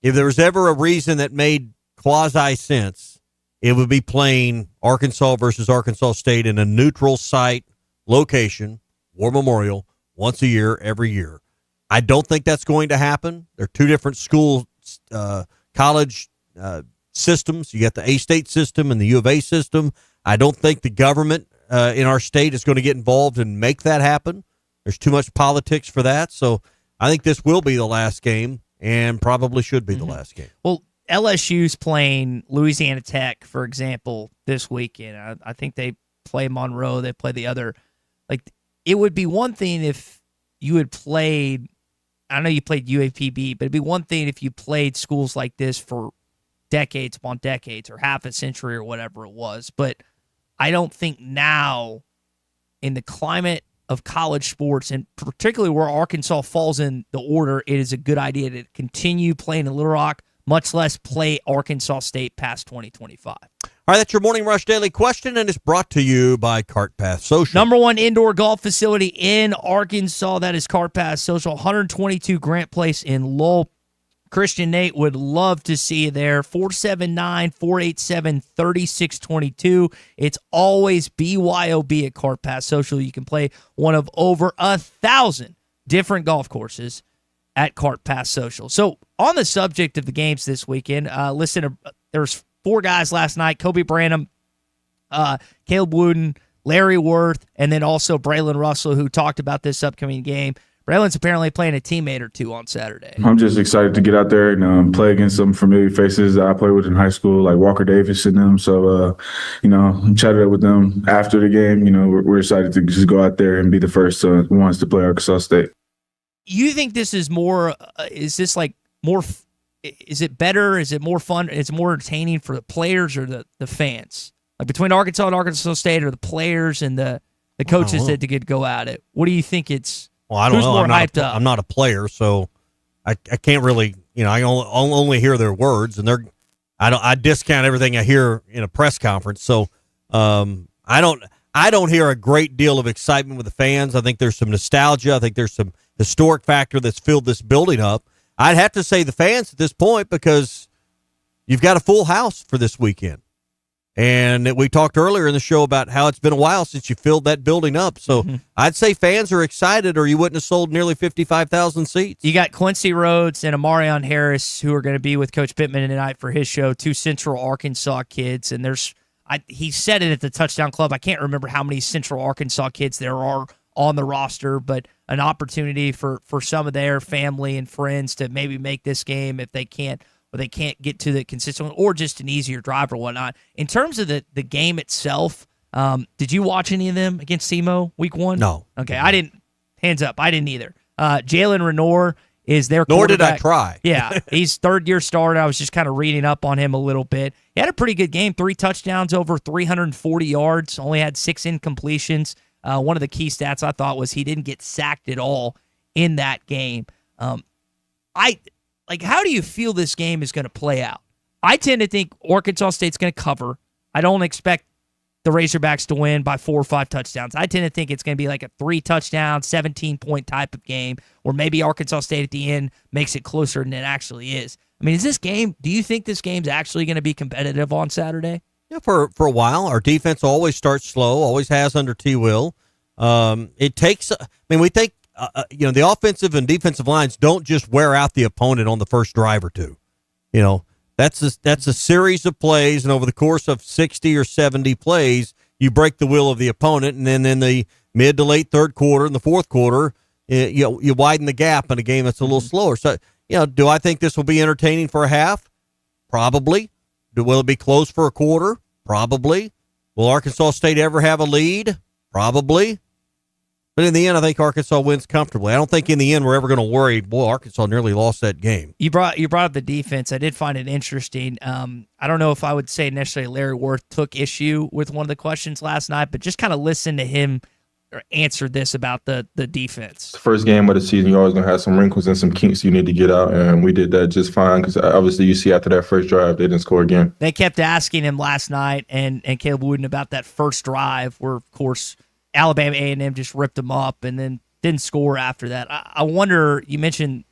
if there was ever a reason that made quasi sense, it would be playing Arkansas versus Arkansas State in a neutral site location, War Memorial, once a year, every year. I don't think that's going to happen. They're two different school, college systems. You got the A-State system and the U of A system. I don't think the government in our state is going to get involved and make that happen. There's too much politics for that. So I think this will be the last game. And probably should be the last game. Well, LSU's playing Louisiana Tech, for example, this weekend. I think they play Monroe. They play the other. It would be one thing if you had played, I know you played UAPB, but it'd be one thing if you played schools like this for decades upon decades or half a century or whatever it was. But I don't think now, in the climate of college sports, and particularly where Arkansas falls in the order, it is a good idea to continue playing in Little Rock, much less play Arkansas State past 2025. All right, that's your Morning Rush Daily Question, and it's brought to you by Cart Path Social. Number one indoor golf facility in Arkansas, that is Cart Path Social, 122 Grant Place in Lowell. Christian Nate would love to see you there. 479-487-3622. It's always BYOB at Cart Path Social. You can play one of over 1,000 different golf courses at Cart Path Social. So on the subject of the games this weekend, there's 4 guys last night: Kobe Branham, Caleb Wooden, Larry Worth, and then also Braylon Russell, who talked about this upcoming game. Braylon's apparently playing a teammate or two on Saturday. I'm just excited to get out there and play against some familiar faces that I played with in high school, like Walker Davis and them. So, chatted up with them after the game. We're excited to just go out there and be the first ones to play Arkansas State. You think this is more, is it better? Is it more fun? Is it more entertaining for the players or the fans? Like between Arkansas and Arkansas State, or the players and the coaches that get to go at it? What do you think it's? Well, I don't know. Who's more hyped up? I'm not a player, so I can't really I only hear their words, and I discount everything I hear in a press conference. So I don't hear a great deal of excitement with the fans. I think there's some nostalgia. I think there's some historic factor that's filled this building up. I'd have to say the fans at this point, because you've got a full house for this weekend. And we talked earlier in the show about how it's been a while since you filled that building up. So I'd say fans are excited, or you wouldn't have sold nearly 55,000 seats. You got Quincy Rhodes and Amarion Harris, who are going to be with Coach Pittman tonight for his show, 2 Central Arkansas kids. And he said it at the Touchdown Club. I can't remember how many Central Arkansas kids there are on the roster, but an opportunity for some of their family and friends to maybe make this game if they can't get to the consistent one, or just an easier drive or whatnot. In terms of the game itself, did you watch any of them against SEMO week 1? No. Okay, I didn't. Hands up, I didn't either. Jalen Renor is their Nor did I quarterback. try. Yeah, he's third-year starter. I was just kind of reading up on him a little bit. He had a pretty good game, 3 touchdowns, over 340 yards, only had 6 incompletions. One of the key stats I thought was he didn't get sacked at all in that game. How do you feel this game is going to play out? I tend to think Arkansas State's going to cover. I don't expect the Razorbacks to win by 4 or 5 touchdowns. I tend to think it's going to be like a 3-touchdown, 17-point type of game, or maybe Arkansas State at the end makes it closer than it actually is. I mean, do you think this game's actually going to be competitive on Saturday? Yeah, for a while. Our defense always starts slow, always has under T. Will. It takes, we think, the offensive and defensive lines don't just wear out the opponent on the first drive or two. That's a series of plays, and over the course of 60 or 70 plays, you break the will of the opponent, and then in the mid to late third quarter and the fourth quarter, you widen the gap in a game that's a little slower. So, do I think this will be entertaining for a half? Probably. Will it be close for a quarter? Probably. Will Arkansas State ever have a lead? Probably. But in the end, I think Arkansas wins comfortably. I don't think in the end we're ever going to worry, boy, Arkansas nearly lost that game. You brought up the defense. I did find it interesting. I don't know if I would say necessarily Larry Worth took issue with one of the questions last night, but just kind of listen to him answer this about the defense. The first game of the season, you're always going to have some wrinkles and some kinks you need to get out, and we did that just fine because obviously you see after that first drive, they didn't score again. They kept asking him last night and Caleb Wooden about that first drive where, of course, Alabama A&M just ripped them up and then didn't score after that. I wonder, you mentioned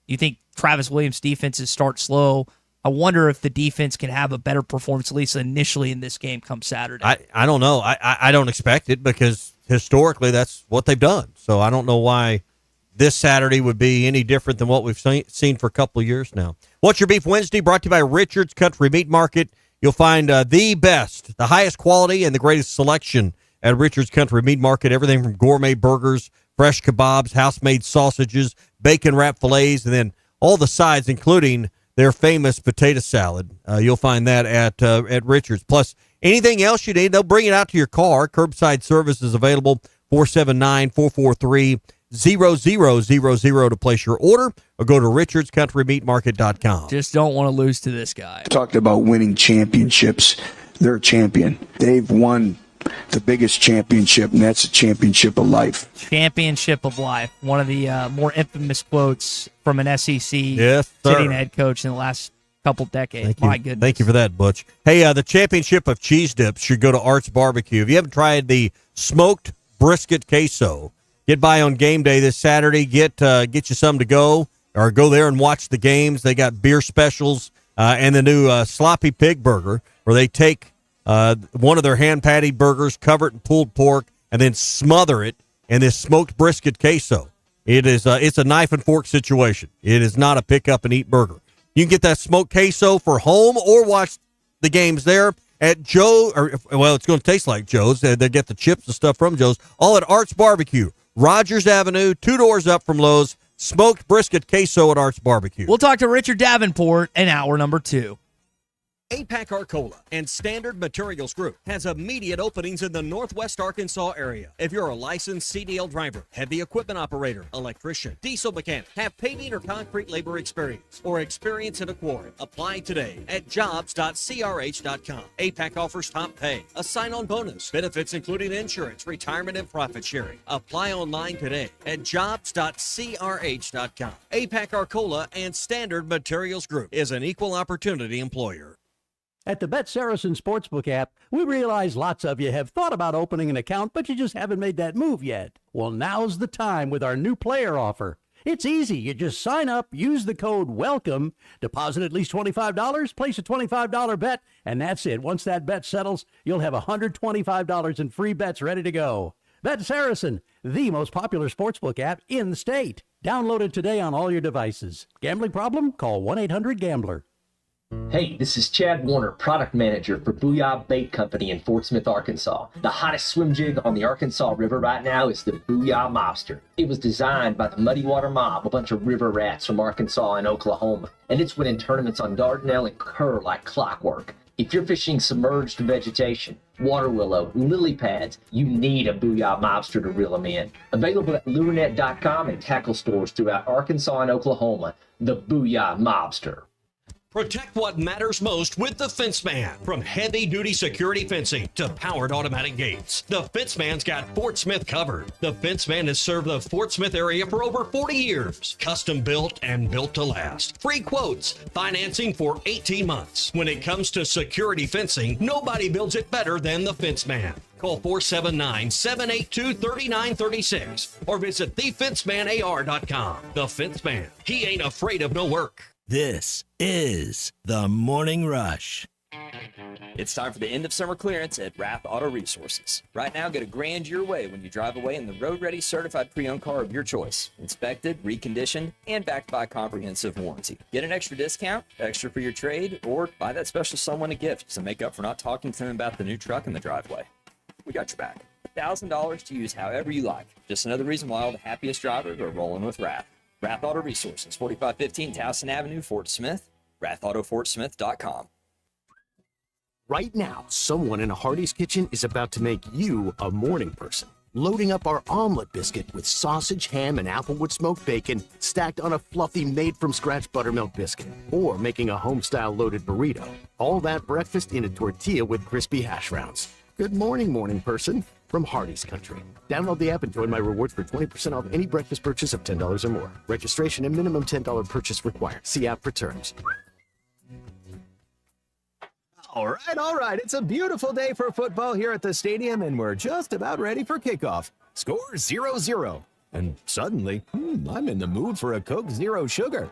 you think Travis Williams' defenses start slow. I wonder if the defense can have a better performance, at least initially in this game come Saturday. I don't know. I don't expect it because historically that's what they've done. So I don't know why this Saturday would be any different than what we've seen for a couple of years now. What's Your Beef Wednesday, brought to you by Richard's Country Meat Market. You'll find the best, the highest quality, and the greatest selection at Richard's Country Meat Market. Everything from gourmet burgers, fresh kebabs, house-made sausages, bacon-wrapped fillets, and then all the sides, including their famous potato salad. You'll find that at Richard's. Plus, anything else you need, they'll bring it out to your car. Curbside service is available, 479-443-0000 to place your order, or go to richardscountrymeatmarket.com. Just don't want to lose to this guy. Talked about winning championships. They're a champion. They've won the biggest championship, and that's a championship of life. Championship of life. One of the more infamous quotes from an SEC sitting head coach in the last couple decades. My goodness. Thank you for that, Butch. Hey, the championship of cheese dips should go to Art's Barbecue. If you haven't tried the smoked brisket queso, get by on game day this Saturday. Get you some to go, or go there and watch the games. They got beer specials and the new sloppy pig burger, where they take one of their hand patty burgers, cover it in pulled pork, and then smother it in this smoked brisket queso. It's a knife and fork situation. It is not a pick up and eat burger. You can get that smoked queso for home or watch the games there at Joe. It's going to taste like Joe's. They get the chips and stuff from Joe's. All at Art's Barbecue, Rogers Avenue, 2 doors up from Lowe's. Smoked brisket queso at Art's Barbecue. We'll talk to Richard Davenport in hour number 2. APAC Arcola and Standard Materials Group has immediate openings in the Northwest Arkansas area. If you're a licensed CDL driver, heavy equipment operator, electrician, diesel mechanic, have paving or concrete labor experience, or experience in a quarry, apply today at jobs.crh.com. APAC offers top pay, a sign-on bonus, benefits including insurance, retirement, and profit sharing. Apply online today at jobs.crh.com. APAC Arcola and Standard Materials Group is an equal opportunity employer. At the Bet Saracen Sportsbook app, we realize lots of you have thought about opening an account, but you just haven't made that move yet. Well, now's the time with our new player offer. It's easy. You just sign up, use the code WELCOME, deposit at least $25, place a $25 bet, and that's it. Once that bet settles, you'll have $125 in free bets ready to go. Bet Saracen, the most popular sportsbook app in the state. Download it today on all your devices. Gambling problem? Call 1-800-GAMBLER. Hey, this is Chad Warner, product manager for Booyah Bait Company in Fort Smith, Arkansas. The hottest swim jig on the Arkansas River right now is the Booyah Mobster. It was designed by the Muddy Water Mob, a bunch of river rats from Arkansas and Oklahoma, and it's winning tournaments on Dardanelle and Kerr like clockwork. If you're fishing submerged vegetation, water willow, lily pads, you need a Booyah Mobster to reel them in. Available at lurenet.com and tackle stores throughout Arkansas and Oklahoma, the Booyah Mobster. Protect what matters most with the Fence Man. From heavy-duty security fencing to powered automatic gates, the Fence Man's got Fort Smith covered. The Fence Man has served the Fort Smith area for over 40 years. Custom built and built to last. Free quotes, financing for 18 months. When it comes to security fencing, nobody builds it better than the Fence Man. Call 479-782-3936 or visit thefencemanar.com. The Fence Man. He ain't afraid of no work. This is the Morning Rush. It's time for the end of summer clearance at Rath Auto Resources. Right now, get a grand your way when you drive away in the road-ready certified pre-owned car of your choice. Inspected, reconditioned, and backed by a comprehensive warranty. Get an extra discount, extra for your trade, or buy that special someone a gift to make up for not talking to them about the new truck in the driveway. We got your back. $1,000 to use however you like. Just another reason why all the happiest drivers are rolling with Rath. Rath Auto Resources, 4515 Towson Avenue, Fort Smith, rathautofortsmith.com. Right now, someone in a Hardee's kitchen is about to make you a morning person. Loading up our omelet biscuit with sausage, ham, and applewood smoked bacon stacked on a fluffy made-from-scratch buttermilk biscuit. Or making a home-style loaded burrito. All that breakfast in a tortilla with crispy hash browns. Good morning, morning person. From Hardee's Country. Download the app and join my rewards for 20% off any breakfast purchase of $10 or more. Registration and minimum $10 purchase required. See app for terms. All right. It's a beautiful day for football here at the stadium, and we're just about ready for kickoff. Score 0-0. And suddenly, I'm in the mood for a Coke Zero Sugar.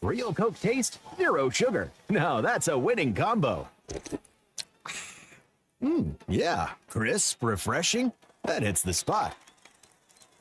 Real Coke taste, zero sugar. Now that's a winning combo. Yeah, crisp, refreshing. That hits the spot.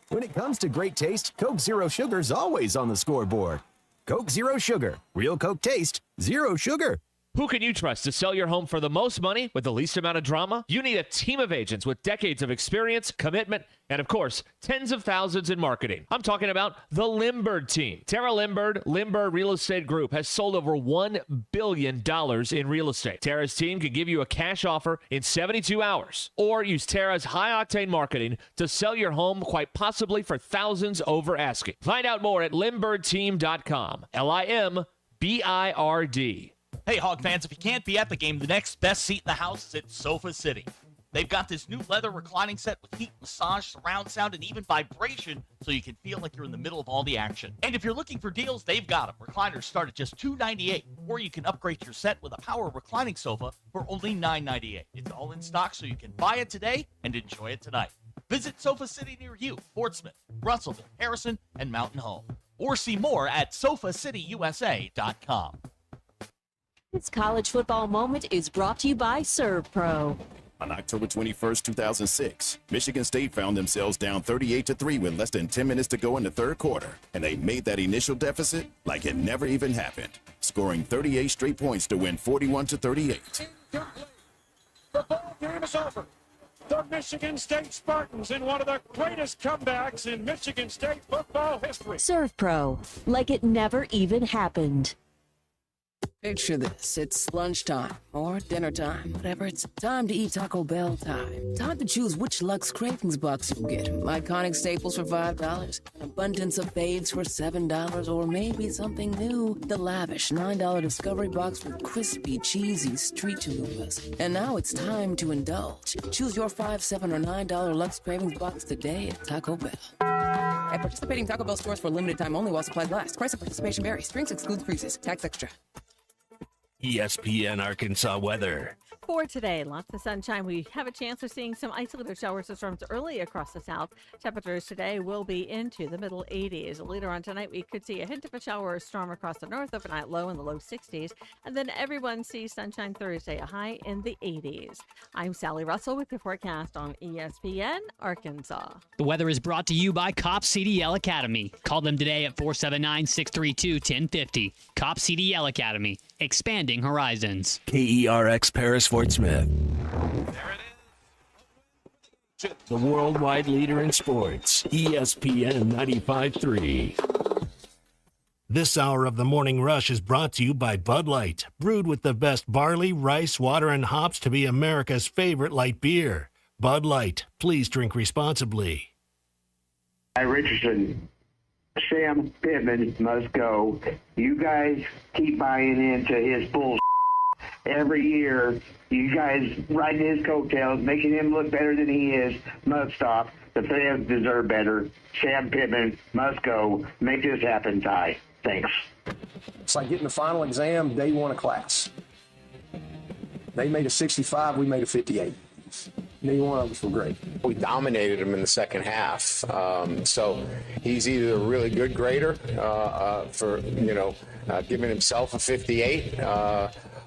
When it comes to great taste, Coke Zero Sugar's always on the scoreboard. Coke Zero Sugar. Real Coke taste, zero sugar. Who can you trust to sell your home for the most money with the least amount of drama? You need a team of agents with decades of experience, commitment, and of course, tens of thousands in marketing. I'm talking about the Limbird team. Tara Limbird Real Estate Group has sold over $1 billion in real estate. Tara's team can give you a cash offer in 72 hours or use Tara's high-octane marketing to sell your home quite possibly for thousands over asking. Find out more at limbirdteam.com. LIMBIRD. Hey, Hog fans, if you can't be at the game, the next best seat in the house is at Sofa City. They've got this new leather reclining set with heat, massage, surround sound, and even vibration, so you can feel like you're in the middle of all the action. And if you're looking for deals, they've got them. Recliners start at just $298, or you can upgrade your set with a power reclining sofa for only $998. It's all in stock, so you can buy it today and enjoy it tonight. Visit Sofa City near you, Portsmouth, Russellville, Harrison, and Mountain Home. Or see more at sofacityusa.com. This college football moment is brought to you by ServPro. On October 21st, 2006, Michigan State found themselves down 38-3 with less than 10 minutes to go in the third quarter, and they made that initial deficit like it never even happened, scoring 38 straight points to win 41-38. The ball game is over. The Michigan State Spartans in one of the greatest comebacks in Michigan State football history. ServPro, like it never even happened. Picture this. It's lunchtime or dinner time, whatever. It's time to eat Taco Bell time. Time to choose which Lux Cravings box you'll get. Iconic staples for $5, an abundance of faves for $7, or maybe something new. The lavish $9 Discovery Box with crispy, cheesy street chalupas. And now it's time to indulge. Choose your $5, $7, or $9 Lux Cravings box today at Taco Bell. At participating Taco Bell stores for a limited time only while supplies last. Price of participation varies. Drinks excludes freezes. Tax extra. ESPN Arkansas weather. For today, lots of sunshine. We have a chance of seeing some isolated showers or storms early across the south. Temperatures today will be into the middle 80s. Later on tonight, we could see a hint of a shower or storm across the north, overnight low in the low 60s. And then everyone sees sunshine Thursday, a high in the 80s. I'm Sally Russell with your forecast on ESPN Arkansas. The weather is brought to you by Cop CDL Academy. Call them today at 479-632-1050. Cop CDL Academy, expanding horizons. KERX Paris Fort Smith. The worldwide leader in sports, ESPN 95.3. This hour of the Morning Rush is brought to you by Bud Light, brewed with the best barley, rice, water, and hops to be America's favorite light beer. Bud Light, please drink responsibly. Hi, Richardson. Sam Pittman must go. You guys keep buying into his bullshit. Every year, you guys riding his coattails, making him look better than he is. Must stop. The fans deserve better. Sam Pittman must go. Make this happen, Ty. Thanks. It's like getting the final exam day one of class. They made a 65, we made a 58. Neither one of us were great. We dominated him in the second half. So he's either a really good grader for, giving himself a 58,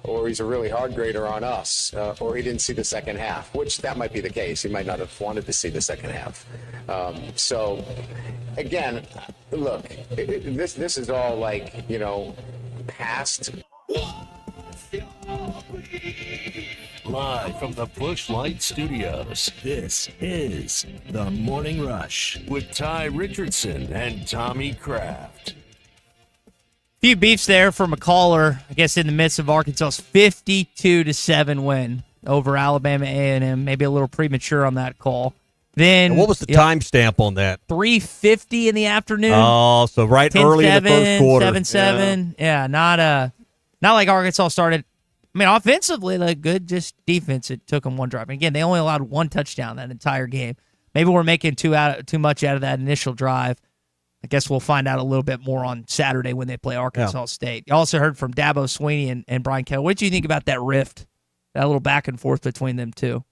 or he's a really hard grader on us, or he didn't see the second half, which that might be the case. He might not have wanted to see the second half. So, again, look, this is all like, past. Live from the Busch Light Studios, this is The Morning Rush with Ty Richardson and Tommy Kraft. Few beefs there from a caller, I guess, in the midst of Arkansas's 52-7 win over Alabama A&M. Maybe a little premature on that call. Then, and what was the timestamp on that? 3:50 in the afternoon. Oh, so right early in the first quarter. 7-7. Yeah, not like Arkansas started. I mean, offensively, like good, just defense. It took them one drive. And again, they only allowed one touchdown that entire game. Maybe we're making too much out of that initial drive. I guess we'll find out a little bit more on Saturday when they play Arkansas State. You also heard from Dabo Swinney and Brian Kelly. What did you think about that rift, that little back and forth between them two?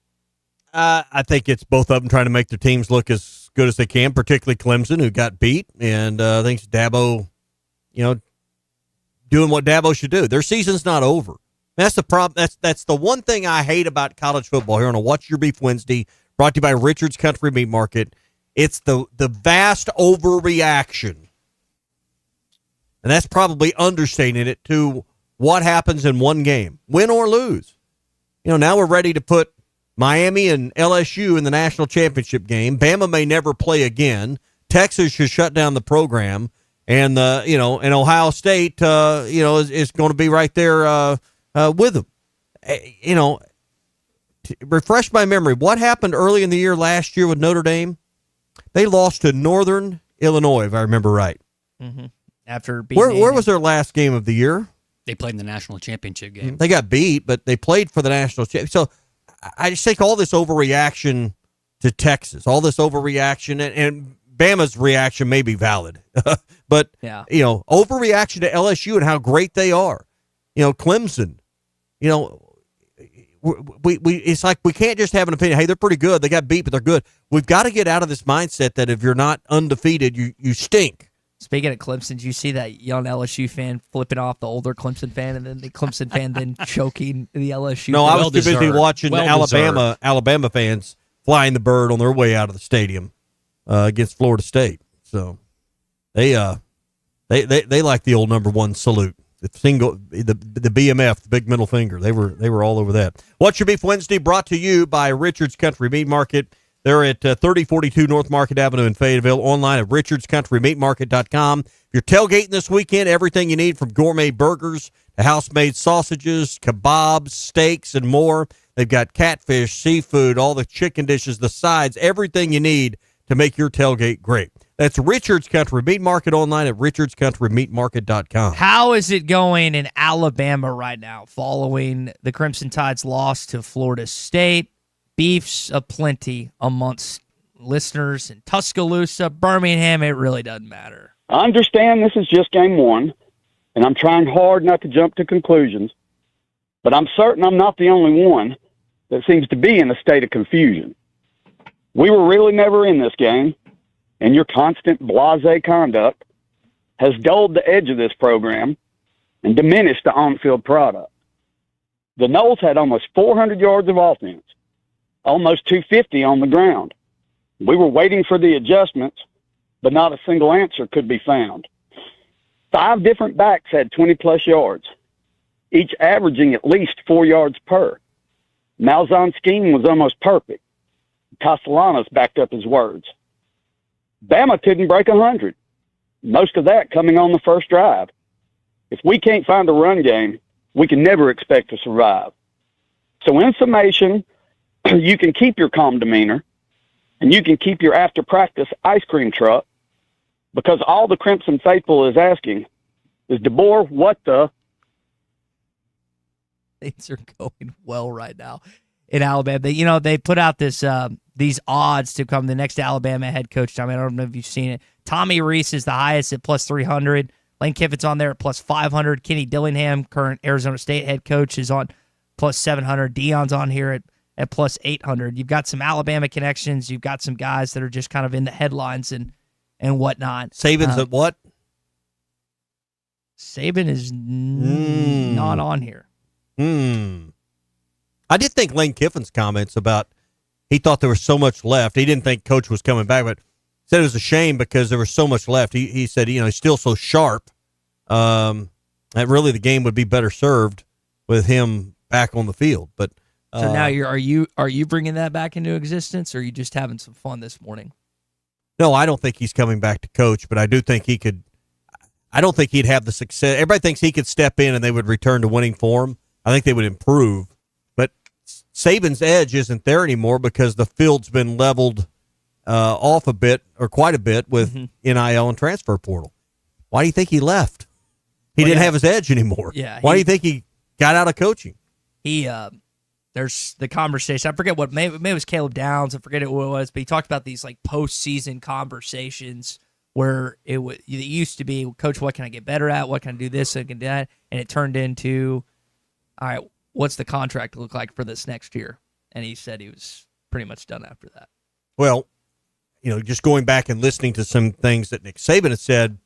I think it's both of them trying to make their teams look as good as they can, particularly Clemson, who got beat. And I think Dabo, doing what Dabo should do. Their season's not over. That's the problem. That's the one thing I hate about college football here on a What's Your Beef Wednesday, brought to you by Richard's Country Meat Market. It's the vast overreaction. And that's probably understating it to what happens in one game, win or lose. Now we're ready to put Miami and LSU in the national championship game. Bama may never play again. Texas should shut down the program. And, and Ohio State, is going to be right there with them. Refresh my memory. What happened early in the year last year with Notre Dame? They lost to Northern Illinois, if I remember right. Mm-hmm. After beating where was their last game of the year? They played in the national championship game. They got beat, but they played for the national championship. So I just think all this overreaction to Texas, all this overreaction, and Bama's reaction may be valid, but overreaction to LSU and how great they are. Clemson, it's like we can't just have an opinion. Hey, they're pretty good. They got beat, but they're good. We've got to get out of this mindset that if you're not undefeated, you stink. Speaking of Clemson, did you see that young LSU fan flipping off the older Clemson fan, and then the Clemson fan then choking the LSU? No, I was too busy watching the Alabama fans flying the bird on their way out of the stadium against Florida State. So they like the old number one salute. The BMF, the big middle finger. They were all over that. What's Your Beef Wednesday, brought to you by Richard's Country Meat Market. They're at 3042 North Market Avenue in Fayetteville. Online at richardscountrymeatmarket.com. If you're tailgating this weekend, everything you need from gourmet burgers, house-made sausages, kebabs, steaks, and more. They've got catfish, seafood, all the chicken dishes, the sides, everything you need to make your tailgate great. That's Richard's Country Meat Market online at richardscountrymeatmarket.com. How is it going in Alabama right now following the Crimson Tide's loss to Florida State? Beef's aplenty amongst listeners in Tuscaloosa, Birmingham. It really doesn't matter. I understand this is just game one, and I'm trying hard not to jump to conclusions, but I'm certain I'm not the only one that seems to be in a state of confusion. We were really never in this game, and your constant blasé conduct has dulled the edge of this program and diminished the on-field product. The Noles had almost 400 yards of offense, almost 250 on the ground. We were waiting for the adjustments, but not a single answer could be found. 5 different backs had 20-plus yards, each averaging at least 4 yards per. Malzahn's scheme was almost perfect. Castellanos backed up his words. Bama couldn't break 100, most of that coming on the first drive. If we can't find a run game, we can never expect to survive. So in summation, you can keep your calm demeanor, and you can keep your after-practice ice cream truck, because all the Crimson Faithful is asking is, DeBoer, what the? Things are going well right now in Alabama. They put out these odds to become the next Alabama head coach. I don't know if you've seen it. Tommy Reese is the highest at plus 300. Lane Kiffin's on there at plus 500. Kenny Dillingham, current Arizona State head coach, is on plus 700. Deion's on here at plus 800. You've got some Alabama connections. You've got some guys that are just kind of in the headlines and whatnot. Saban's at what? Saban is not on here. I did think Lane Kiffin's comments about he thought there was so much left. He didn't think Coach was coming back, but said it was a shame because there was so much left. He said, he's still so sharp. That really the game would be better served with him back on the field. But so now are you bringing that back into existence, or are you just having some fun this morning? No, I don't think he's coming back to coach, but I do think he could. I don't think he'd have the success. Everybody thinks he could step in and they would return to winning form. I think they would improve. But Saban's edge isn't there anymore because the field's been leveled off a bit, or quite a bit, with NIL and transfer portal. Why do you think he left? He didn't have his edge anymore. Yeah. Why do you think he got out of coaching? There's the conversation. I forget what, maybe it was Caleb Downs. I forget what it was, but he talked about these like postseason conversations where it used to be, Coach, what can I get better at? What can I do this? I can do that. And it turned into, all right, what's the contract look like for this next year? And he said he was pretty much done after that. Well, just going back and listening to some things that Nick Saban had said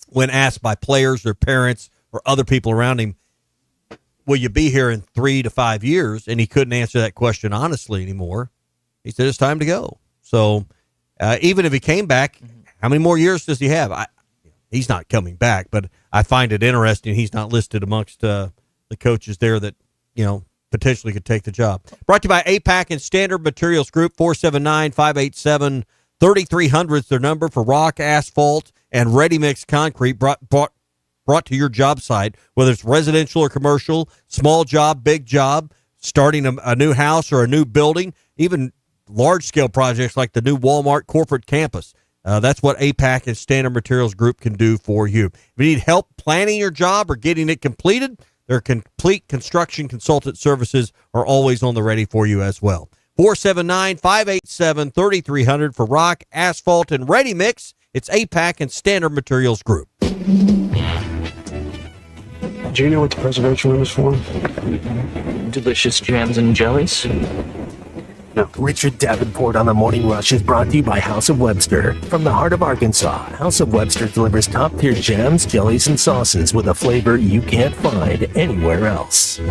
when asked by players, their parents, or other people around him, will you be here in 3 to 5 years? And he couldn't answer that question honestly anymore. He said it's time to go. So even if he came back, how many more years does he have? He's not coming back, but I find it interesting he's not listed amongst the coaches there that, potentially could take the job. Brought to you by APAC and Standard Materials Group. 479-587-3300 is their number for rock, asphalt, and ready-mix concrete brought to your job site, whether it's residential or commercial, small job, big job, starting a new house or a new building, even large-scale projects like the new Walmart corporate campus. That's what APAC and Standard Materials Group can do for you. If you need help planning your job or getting it completed, their complete construction consultant services are always on the ready for you as well. 479-587-3300 for rock, asphalt, and ready mix. It's APAC and Standard Materials Group. Do you know what the preservation room is for? Delicious jams and jellies. No. Richard Davenport on the Morning Rush is brought to you by House of Webster. From the heart of Arkansas, House of Webster delivers top-tier jams, jellies, and sauces with a flavor you can't find anywhere else. All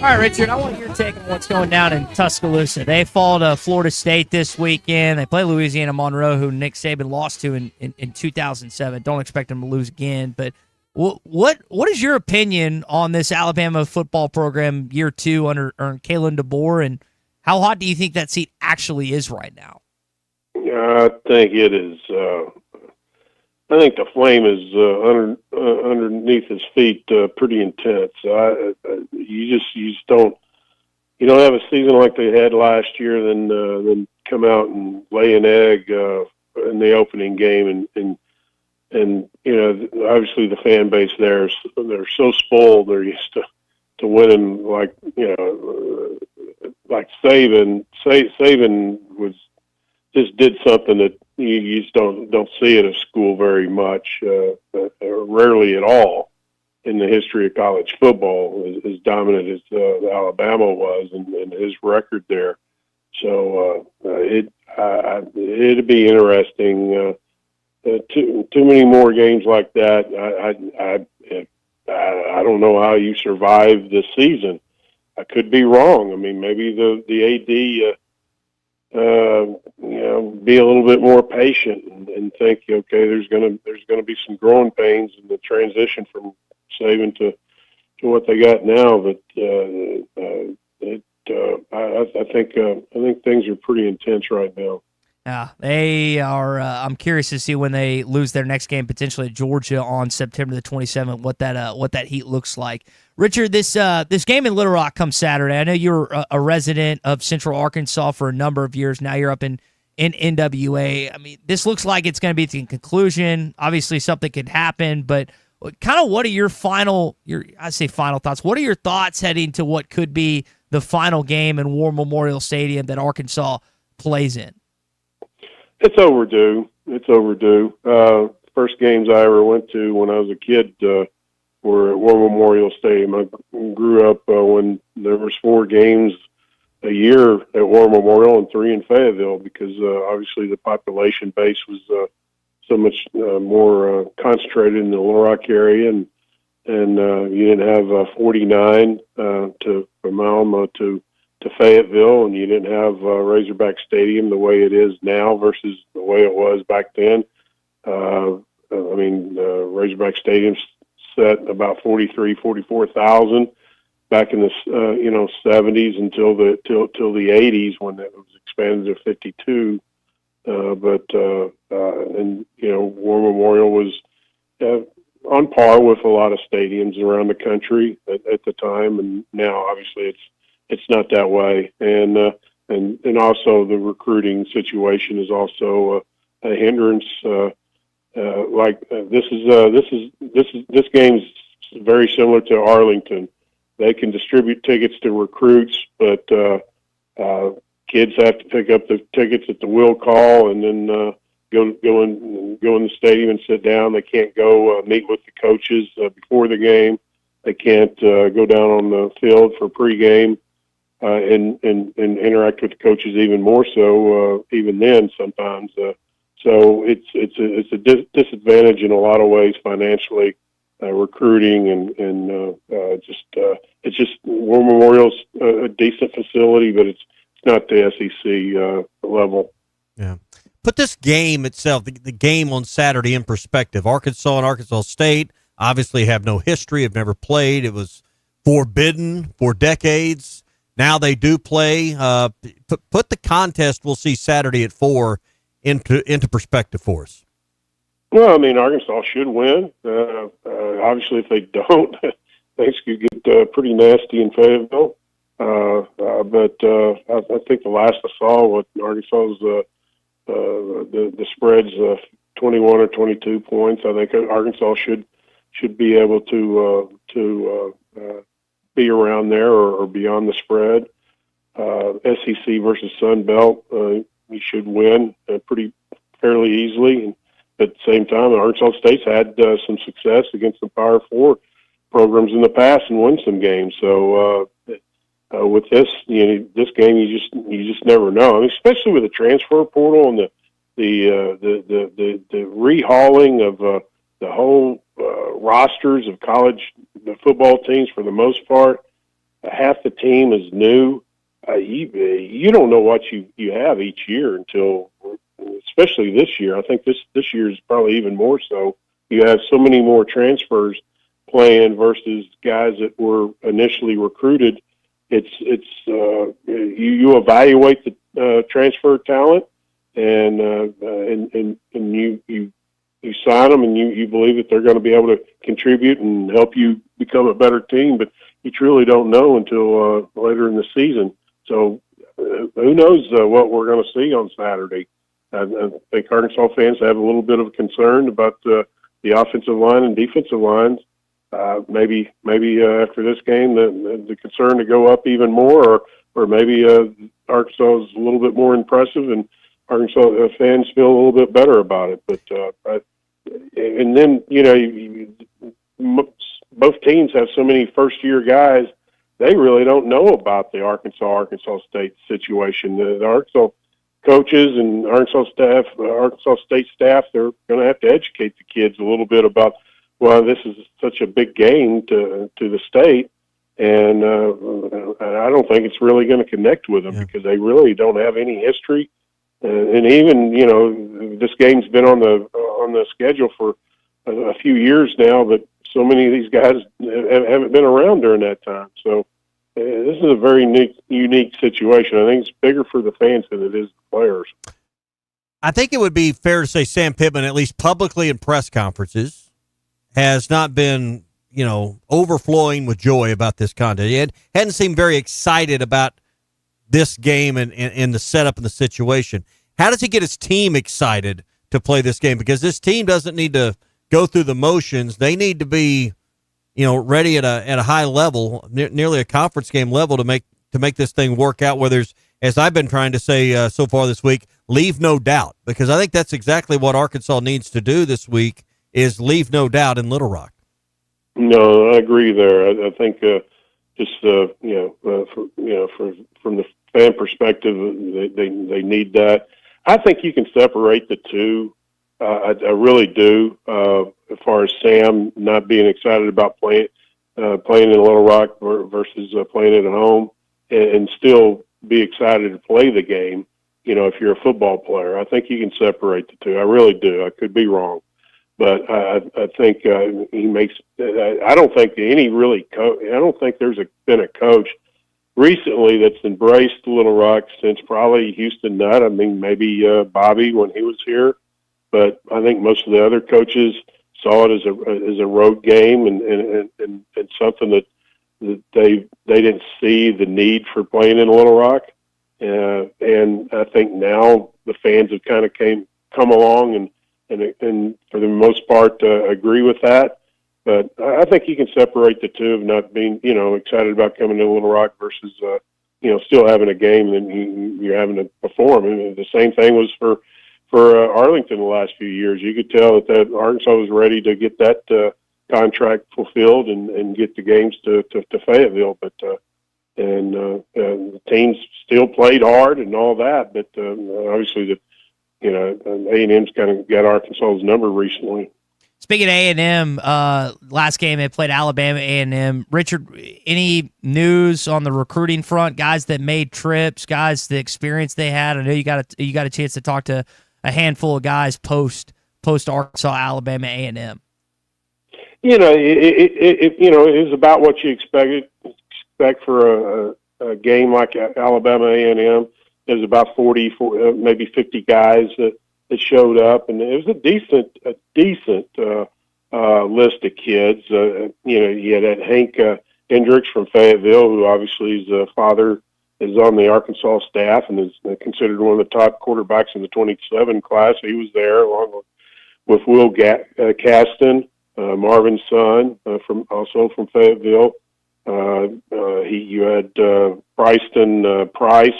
right, Richard, I want your take on what's going down in Tuscaloosa. They fall to Florida State this weekend. They play Louisiana Monroe, who Nick Saban lost to in 2007. Don't expect them to lose again, but what is your opinion on this Alabama football program year 2 under Kalen DeBoer, and how hot do you think that seat actually is right now? I think it is I think the flame is underneath his feet, pretty intense. You just don't have a season like they had last year, then come out and lay an egg in the opening game, and obviously the fan base there they're so spoiled. They're used to winning, like like Saban. Saban just did something that you just don't see at a school very much, rarely at all in the history of college football, as dominant as Alabama was, and his record there. So it'd be interesting. Too many more games like that. I don't know how you survive this season. I could be wrong. I mean, maybe the AD. Be a little bit more patient and think, okay, there's gonna be some growing pains in the transition from Saban to what they got now. But I think things are pretty intense right now. Yeah, they are. I'm curious to see when they lose their next game, potentially at Georgia on September the 27th, what that heat looks like. Richard, this game in Little Rock comes Saturday. I know you're a resident of Central Arkansas for a number of years. Now you're up in NWA. I mean, this looks like it's going to be the conclusion. Obviously, something could happen, but kind of what are your final thoughts? What are your thoughts heading to what could be the final game in War Memorial Stadium that Arkansas plays in? It's overdue. First games I ever went to when I was a kid were at War Memorial Stadium. I grew up when there was 4 games a year at War Memorial and 3 in Fayetteville, because obviously the population base was so much more concentrated in the Little Rock area, and you didn't have 49 from Alma to Fayetteville, and you didn't have Razorback Stadium the way it is now versus the way it was back then. Razorback Stadium set about 44,000 back in the 70s until the 80s, when it was expanded to 52. War Memorial was on par with a lot of stadiums around the country at the time, and now obviously it's not that way, and also the recruiting situation is also a hindrance. This game's very similar to Arlington. They can distribute tickets to recruits, but kids have to pick up the tickets at the will call, and then go in the stadium and sit down. They can't go meet with the coaches before the game. They can't go down on the field for pregame. And interact with the coaches even more so, even then sometimes. So it's a disadvantage in a lot of ways financially, recruiting and it's just War Memorial's a decent facility, but it's not the SEC level. Yeah. Put this game itself, the game on Saturday, in perspective. Arkansas and Arkansas State obviously have no history, have never played. It was forbidden for decades. Now they do play. Put the contest we'll see Saturday at 4 into perspective for us. Well, I mean, Arkansas should win. Obviously, if they don't, things could get pretty nasty in Fayetteville. But I think the last I saw, what Arkansas's the spread's 21 or 22 points. I think Arkansas should be able to be around there or beyond the spread. SEC versus Sun Belt, we should win pretty fairly easily. But at the same time, Arkansas State's had some success against the Power 4 programs in the past and won some games. So with this, this game, you just never know. I mean, especially with the transfer portal and the rehauling of the whole rosters of college football teams. For the most part, half the team is new. You don't know what you have each year until, especially this year. I think this year is probably even more so. You have so many more transfers playing versus guys that were initially recruited. You evaluate the transfer talent, and you sign them and you believe that they're going to be able to contribute and help you become a better team, but you truly don't know until later in the season. So who knows what we're going to see on Saturday. I think Arkansas fans have a little bit of a concern about the offensive line and defensive lines. Maybe after this game, the concern to go up even more, or maybe Arkansas is a little bit more impressive and Arkansas fans feel a little bit better about it. But and then both teams have so many first-year guys. They really don't know about the Arkansas State situation. The Arkansas coaches and Arkansas State staff, they're going to have to educate the kids a little bit about why this is such a big game to the state. And I don't think it's really going to connect with them because they really don't have any history. And even this game's been on the schedule for a few years now, but so many of these guys haven't been around during that time. So this is a very unique situation. I think it's bigger for the fans than it is the players. I think it would be fair to say Sam Pittman, at least publicly in press conferences, has not been, overflowing with joy about this contest. He hadn't seemed very excited about this game and the setup and the situation. How does he get his team excited to play this game? Because this team doesn't need to go through the motions. They need to be, ready at a high level, nearly a conference game level to make this thing work out where there's, as I've been trying to say so far this week, leave no doubt. Because I think that's exactly what Arkansas needs to do this week is leave no doubt in Little Rock. No, I agree there. I think from the fan perspective, they need that. I think you can separate the two. I really do. As far as Sam not being excited about playing in Little Rock versus playing it at home, and still be excited to play the game. If you're a football player, I think you can separate the two. I really do. I could be wrong, but I think he makes. I don't think any really. I don't think there's been a coach recently that's embraced Little Rock since probably Houston Nutt. I mean, maybe Bobby when he was here, but I think most of the other coaches saw it as a road game and something that they didn't see the need for playing in Little Rock. And I think now the fans have kind of come along and for the most part agree with that. But I think you can separate the two of not being, excited about coming to Little Rock versus, still having a game and you're having to perform. I mean, the same thing was for Arlington the last few years. You could tell that Arkansas was ready to get that contract fulfilled and get the games to Fayetteville. But the teams still played hard and all that. But obviously, A&M's kind of got Arkansas's number recently. Speaking of A&M, last game they played Alabama A&M. Richard, any news on the recruiting front? Guys that made trips, guys the experience they had. I know you got a chance to talk to a handful of guys post Arkansas Alabama A&M. It is about what you expect for a game like Alabama A&M. There's about 40, maybe 50 guys that showed up, and it was a decent list of kids. You had that Hank Hendricks from Fayetteville, who obviously his father is on the Arkansas staff and is considered one of the top quarterbacks in the 27 class. He was there along with Will Caston, Marvin's son, from Fayetteville. You had Bryston Price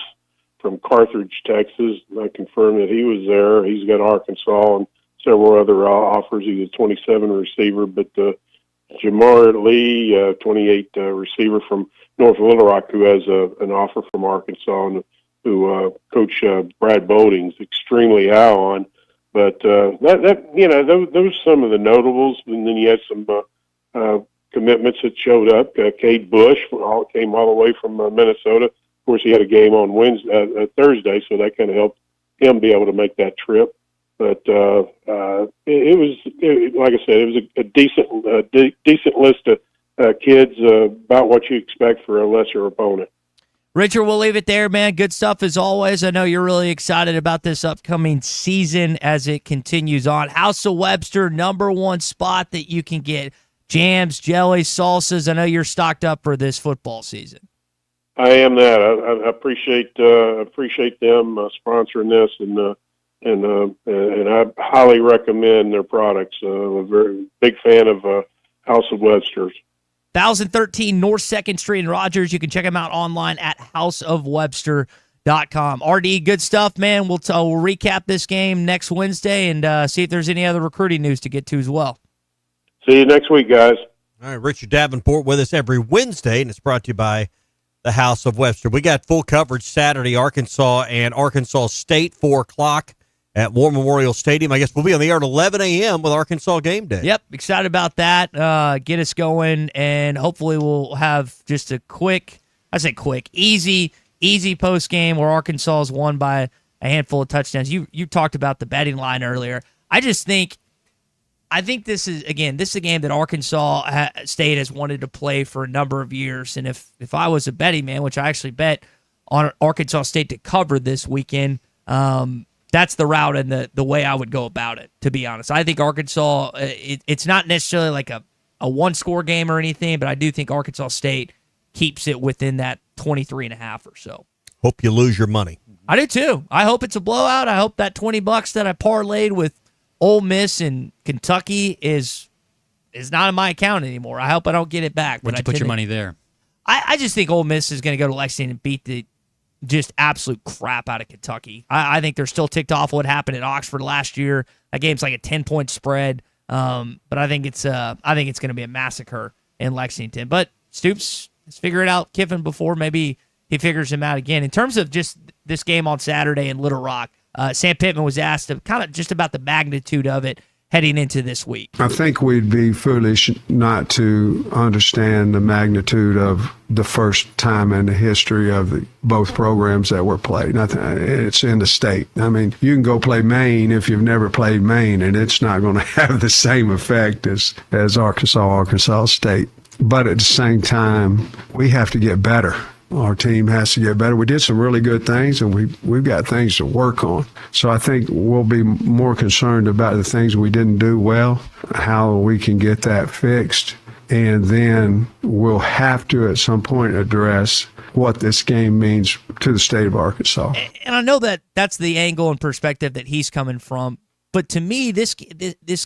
from Carthage, Texas. I confirmed that he was there. He's got Arkansas and several other offers. He's a 27 receiver, but Jamar Lee, 28 receiver from North Little Rock, who has an offer from Arkansas, and who Coach Brad Bolding's extremely high on. But those are some of the notables, and then you had some commitments that showed up. Cade Bush came all the way from Minnesota. Of course, he had a game on Thursday, so that kind of helped him be able to make that trip. But it was like I said, it was a decent list of kids about what you expect for a lesser opponent. Richard, we'll leave it there, man. Good stuff as always. I know you're really excited about this upcoming season as it continues on. House of Webster, #1 spot that you can get jams, jellies, salsas. I know you're stocked up for this football season. I am that. I appreciate them sponsoring this, and I highly recommend their products. I'm a very big fan of House of Webster's. 1013 North 2nd Street in Rogers. You can check them out online at houseofwebster.com. RD, good stuff, man. We'll recap this game next Wednesday and see if there's any other recruiting news to get to as well. See you next week, guys. All right, Richard Davenport with us every Wednesday, and it's brought to you by the House of Webster. We got full coverage Saturday, Arkansas and Arkansas State, 4 o'clock at War Memorial Stadium. I guess we'll be on the air at 11 a.m. with Arkansas game day. Yep, excited about that. Get us going, and hopefully we'll have just a easy post game where Arkansas is won by a handful of touchdowns. You talked about the betting line earlier. I think this is a game that Arkansas State has wanted to play for a number of years, and if I was a betting man, which I actually bet on Arkansas State to cover this weekend, that's the route and the way I would go about it, to be honest. I think Arkansas, it's not necessarily like a one-score game or anything, but I do think Arkansas State keeps it within that 23.5 or so. Hope you lose your money. I do too. I hope it's a blowout. I hope that $20 that I parlayed with Ole Miss and Kentucky is not in my account anymore. I hope I don't get it back. Where'd you put your money there? I just think Ole Miss is going to go to Lexington and beat the just absolute crap out of Kentucky. I think they're still ticked off what happened at Oxford last year. That game's like a 10-point spread, but I think it's going to be a massacre in Lexington. But Stoops has figured out Kiffin before. Maybe he figures him out again. In terms of just this game on Saturday in Little Rock, Sam Pittman was asked kind of just about the magnitude of it heading into this week. I think we'd be foolish not to understand the magnitude of the first time in the history of both programs that were played. It's in the state. I mean, you can go play Maine if you've never played Maine, and it's not going to have the same effect as Arkansas State. But at the same time, we have to get better. Our team has to get better. We did some really good things, and we've got things to work on. So I think we'll be more concerned about the things we didn't do well, how we can get that fixed, and then we'll have to at some point address what this game means to the state of Arkansas. And I know that that's the angle and perspective that he's coming from, but to me, this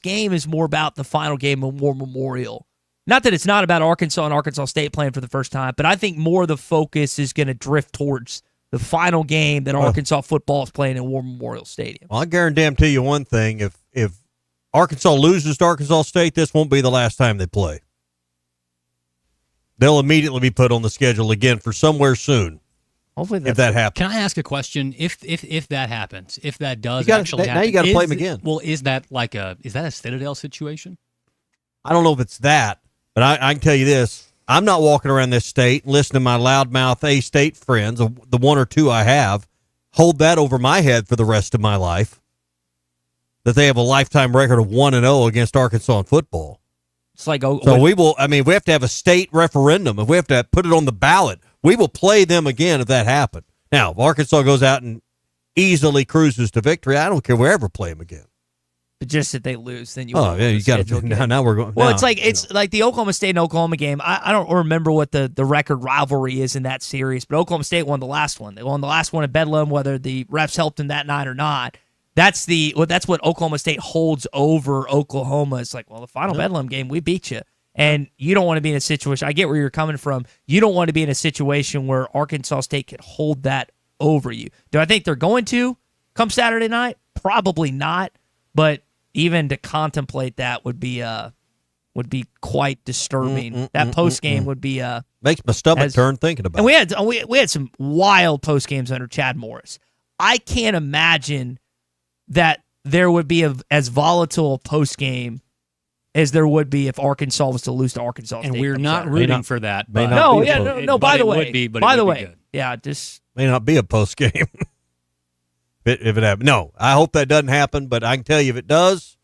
game is more about the final game of War Memorial. Not that it's not about Arkansas and Arkansas State playing for the first time, but I think more of the focus is going to drift towards the final game that Arkansas football is playing in War Memorial Stadium. Well, I guarantee you one thing. If Arkansas loses to Arkansas State, this won't be the last time they play. They'll immediately be put on the schedule again for somewhere soon. Hopefully if that happens. Can I ask a question? If that happens, if that does actually happen, now you got to play them again. Well, is that a Citadel situation? I don't know if it's that. But I can tell you this, I'm not walking around this state and listening to my loudmouth A-State friends, the one or two I have, hold that over my head for the rest of my life, that they have a lifetime record of 1-0 against Arkansas in football. It's like, we have to have a state referendum. If we have to put it on the ballot, we will play them again if that happened. Now, if Arkansas goes out and easily cruises to victory, I don't care where ever play them again. But just that they lose, then you. Oh yeah, you got to. Now we're going. Well, it's like the Oklahoma State and Oklahoma game. I don't remember what the record rivalry is in that series, but Oklahoma State won the last one. They won the last one at Bedlam, whether the refs helped them that night or not. That's what Oklahoma State holds over Oklahoma. It's like, well, the final Bedlam game, we beat you, and you don't want to be in a situation. I get where you're coming from. You don't want to be in a situation where Arkansas State could hold that over you. Do I think they're going to come Saturday night? Probably not, but even to contemplate that would be quite disturbing. That post game would be makes my stomach turn thinking about. And we had some wild post games under Chad Morris. I can't imagine that there would be as volatile a post game as there would be if Arkansas was to lose to Arkansas State. And we're not rooting for that. By the way, yeah, just may not be a post game. If it happens. No, I hope that doesn't happen, but I can tell you if it does,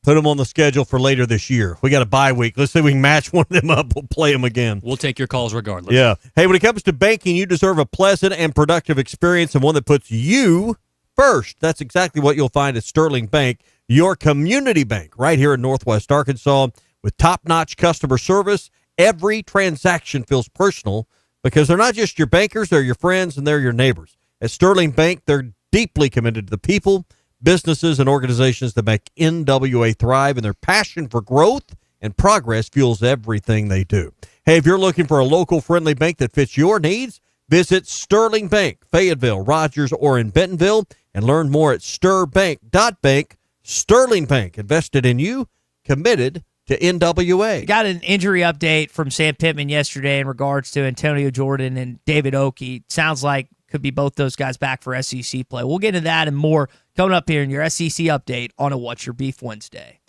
Put them on the schedule for later this year. We got a bye week. Let's see if we can match one of them up. We'll play them again. We'll take your calls regardless. Yeah. Hey, when it comes to banking, you deserve a pleasant and productive experience and one that puts you first. That's exactly what you'll find at Sterling Bank, your community bank right here in Northwest Arkansas with top-notch customer service. Every transaction feels personal because they're not just your bankers, they're your friends, and they're your neighbors. At Sterling Bank, they're deeply committed to the people, businesses, and organizations that make NWA thrive, and their passion for growth and progress fuels everything they do. Hey, if you're looking for a local friendly bank that fits your needs, visit Sterling Bank, Fayetteville, Rogers, or in Bentonville, and learn more at stirbank.bank. Sterling Bank, invested in you, committed to NWA. Got an injury update from Sam Pittman yesterday in regards to Antonio Jordan and David Oakey. Sounds like could be both those guys back for SEC play. We'll get into that and more coming up here in your SEC update on a What's Your Beef Wednesday.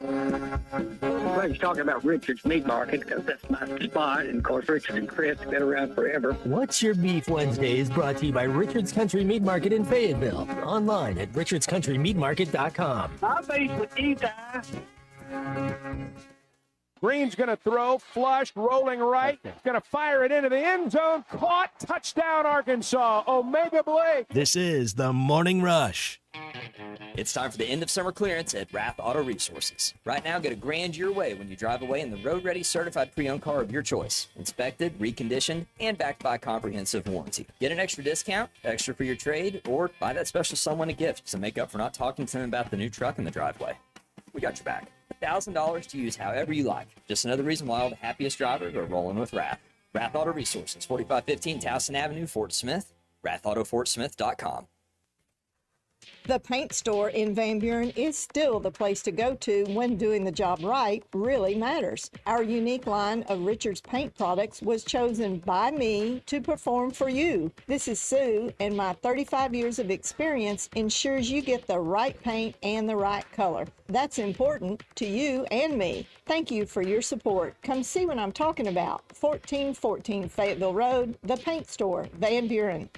Everybody's talking about Richard's Meat Market because that's my spot. And, of course, Richard and Chris have been around forever. What's Your Beef Wednesday is brought to you by Richard's Country Meat Market in Fayetteville. Online at richardscountrymeatmarket.com. I'll face with you, Ty. Green's going to throw, flush, rolling right, going to fire it into the end zone, caught, touchdown Arkansas, Omega Blake. This is the Morning Rush. It's time for the end of summer clearance at Rath Auto Resources. Right now, get a grand your way when you drive away in the road-ready certified pre-owned car of your choice. Inspected, reconditioned, and backed by a comprehensive warranty. Get an extra discount, extra for your trade, or buy that special someone a gift to make up for not talking to them about the new truck in the driveway. We got your back. $1,000 to use however you like. Just another reason why all the happiest drivers are rolling with Rath. Rath Auto Resources, 4515 Towson Avenue, Fort Smith. RathAutoFortSmith.com. The paint store in Van Buren is still the place to go to when doing the job right really matters. Our unique line of Richards paint products was chosen by me to perform for you. This is Sue, and my 35 years of experience ensures you get the right paint and the right color. That's important to you and me. Thank you for your support. Come see what I'm talking about. 1414 Fayetteville Road, the paint store, Van Buren.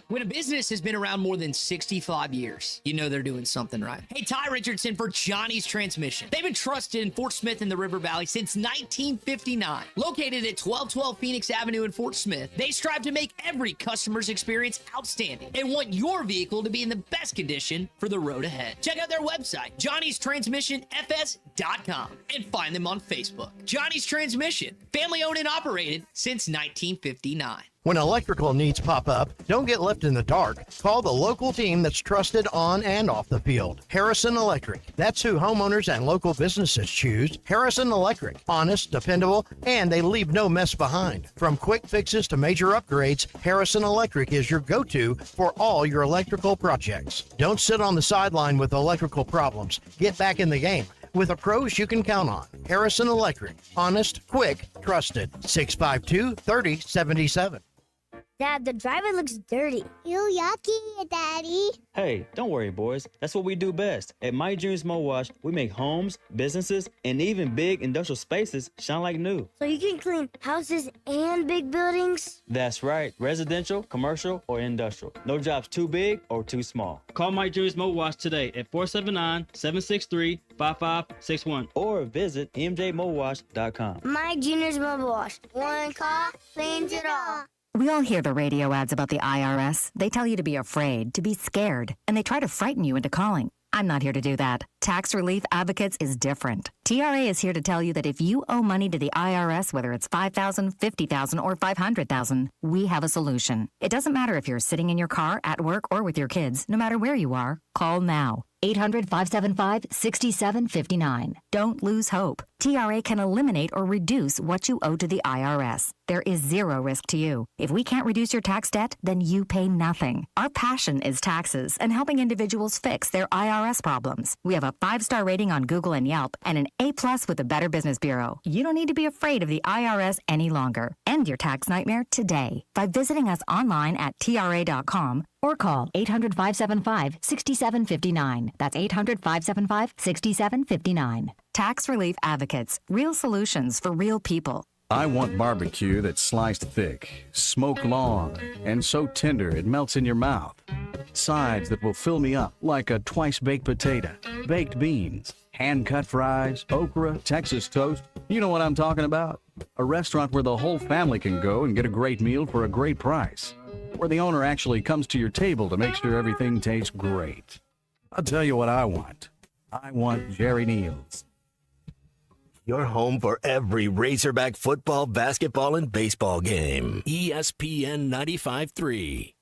When a business has been around more than 65 years, you know they're doing something right. Hey, Ty Richardson for Johnny's Transmission. They've been trusted in Fort Smith and the River Valley since 1959. Located at 1212 Phoenix Avenue in Fort Smith, they strive to make every customer's experience outstanding and want your vehicle to be in the best condition for the road ahead. Check out their website, johnnystransmissionfs.com, and find them on Facebook. Johnny's Transmission, family owned and operated since 1959. When electrical needs pop up, don't get left in the dark. Call the local team that's trusted on and off the field. Harrison Electric. That's who homeowners and local businesses choose. Harrison Electric. Honest, dependable, and they leave no mess behind. From quick fixes to major upgrades, Harrison Electric is your go-to for all your electrical projects. Don't sit on the sideline with electrical problems. Get back in the game with the pros you can count on. Harrison Electric. Honest, quick, trusted. 652-3077. Dad, the driver looks dirty. Ew, yucky, Daddy. Hey, don't worry, boys. That's what we do best. At My Dreams Mo Wash, we make homes, businesses, and even big industrial spaces shine like new. So you can clean houses and big buildings? That's right. Residential, commercial, or industrial. No job's too big or too small. Call My Dreams Mo Wash today at 479-763-5561 or visit mjmowash.com. My Junior's Mo Wash. One call, cleans it all. We all hear the radio ads about the IRS. They tell you to be afraid, to be scared, and they try to frighten you into calling. I'm not here to do that. Tax Relief Advocates is different. TRA is here to tell you that if you owe money to the IRS, whether it's $5,000, $50,000, or $500,000, we have a solution. It doesn't matter if you're sitting in your car, at work, or with your kids. No matter where you are, call now. 800-575-6759. Don't lose hope. TRA can eliminate or reduce what you owe to the IRS. There is zero risk to you. If we can't reduce your tax debt, then you pay nothing. Our passion is taxes and helping individuals fix their IRS problems. We have a 5-star rating on Google and Yelp and an A+ with the Better Business Bureau. You don't need to be afraid of the IRS any longer. End your tax nightmare today by visiting us online at TRA.com or call 800-575-6759. That's 800-575-6759. Tax Relief Advocates. Real solutions for real people. I want barbecue that's sliced thick, smoked long, and so tender it melts in your mouth. Sides that will fill me up like a twice-baked potato, baked beans, hand-cut fries, okra, Texas toast. You know what I'm talking about. A restaurant where the whole family can go and get a great meal for a great price. Where the owner actually comes to your table to make sure everything tastes great. I'll tell you what I want. I want Jerry Neal's. Your home for every Razorback football, basketball, and baseball game. ESPN 95.3.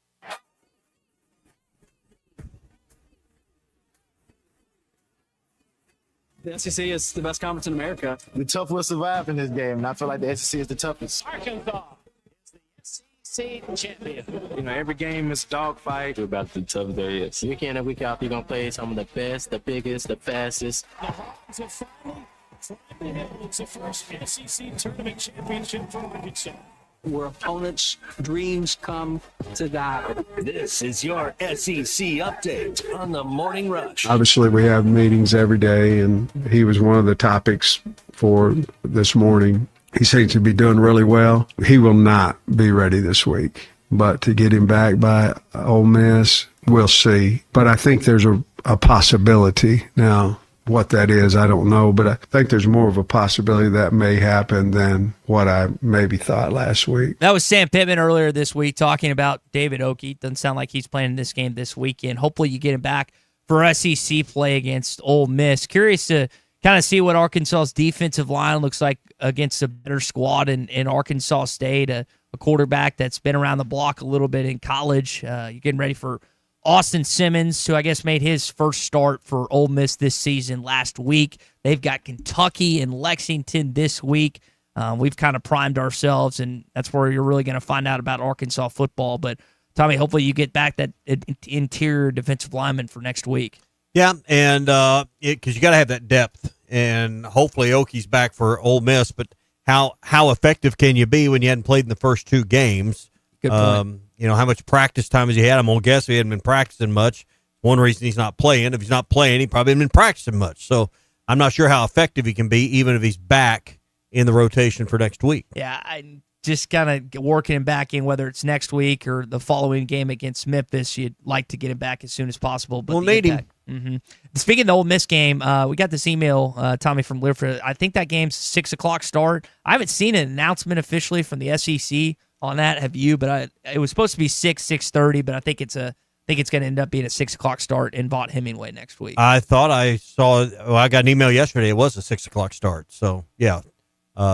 The SEC is the best conference in America. The tough will survive in this game, and I feel like the SEC is the toughest. Arkansas is the SEC champion. You know, every game is a dogfight. We're about the toughest there is. Week in and week out, you're going to play some of the best, the biggest, the fastest. The Hawks have finally climbed the hill. It's the first SEC tournament championship for Arkansas. Where opponents' dreams come to die. This is your SEC update on the Morning Rush. Obviously, we have meetings every day, and he was one of the topics for this morning. He seems to be doing really well. He will not be ready this week, but to get him back by Ole Miss, we'll see. But I think there's a possibility. Now, what that is, I don't know, but I think there's more of a possibility that may happen than what I maybe thought last week. That was Sam Pittman earlier this week talking about David Oakey. Doesn't sound like he's playing this game this weekend. Hopefully you get him back for SEC play against Ole Miss. Curious to kind of see what Arkansas's defensive line looks like against a better squad in Arkansas State, a quarterback that's been around the block a little bit in college. You're getting ready for Austin Simmons, who I guess made his first start for Ole Miss this season last week. They've got Kentucky and Lexington this week. We've kind of primed ourselves, and that's where you're really going to find out about Arkansas football. But, Tommy, hopefully you get back that interior defensive lineman for next week. Yeah, and because you got to have that depth, and hopefully Oki's back for Ole Miss. But how effective can you be when you hadn't played in the first two games? Good point. You know, how much practice time has he had? I'm going to guess he hadn't been practicing much. One reason he's not playing. If he's not playing, he probably hasn't been practicing much. So I'm not sure how effective he can be, even if he's back in the rotation for next week. Yeah, I'm just kind of working him back in, whether it's next week or the following game against Memphis. You'd like to get him back as soon as possible. But we'll need him. Mm-hmm. Speaking of the Ole Miss game, we got this email, Tommy, from Liverpool. I think that game's 6 o'clock start. I haven't seen an announcement officially from the SEC on that. Have you? But it was supposed to be 6:30, but I think it's going to end up being a 6 o'clock start in Vaught Hemingway next week. I thought I saw. Well, I got an email yesterday. It was a 6 o'clock start. So yeah,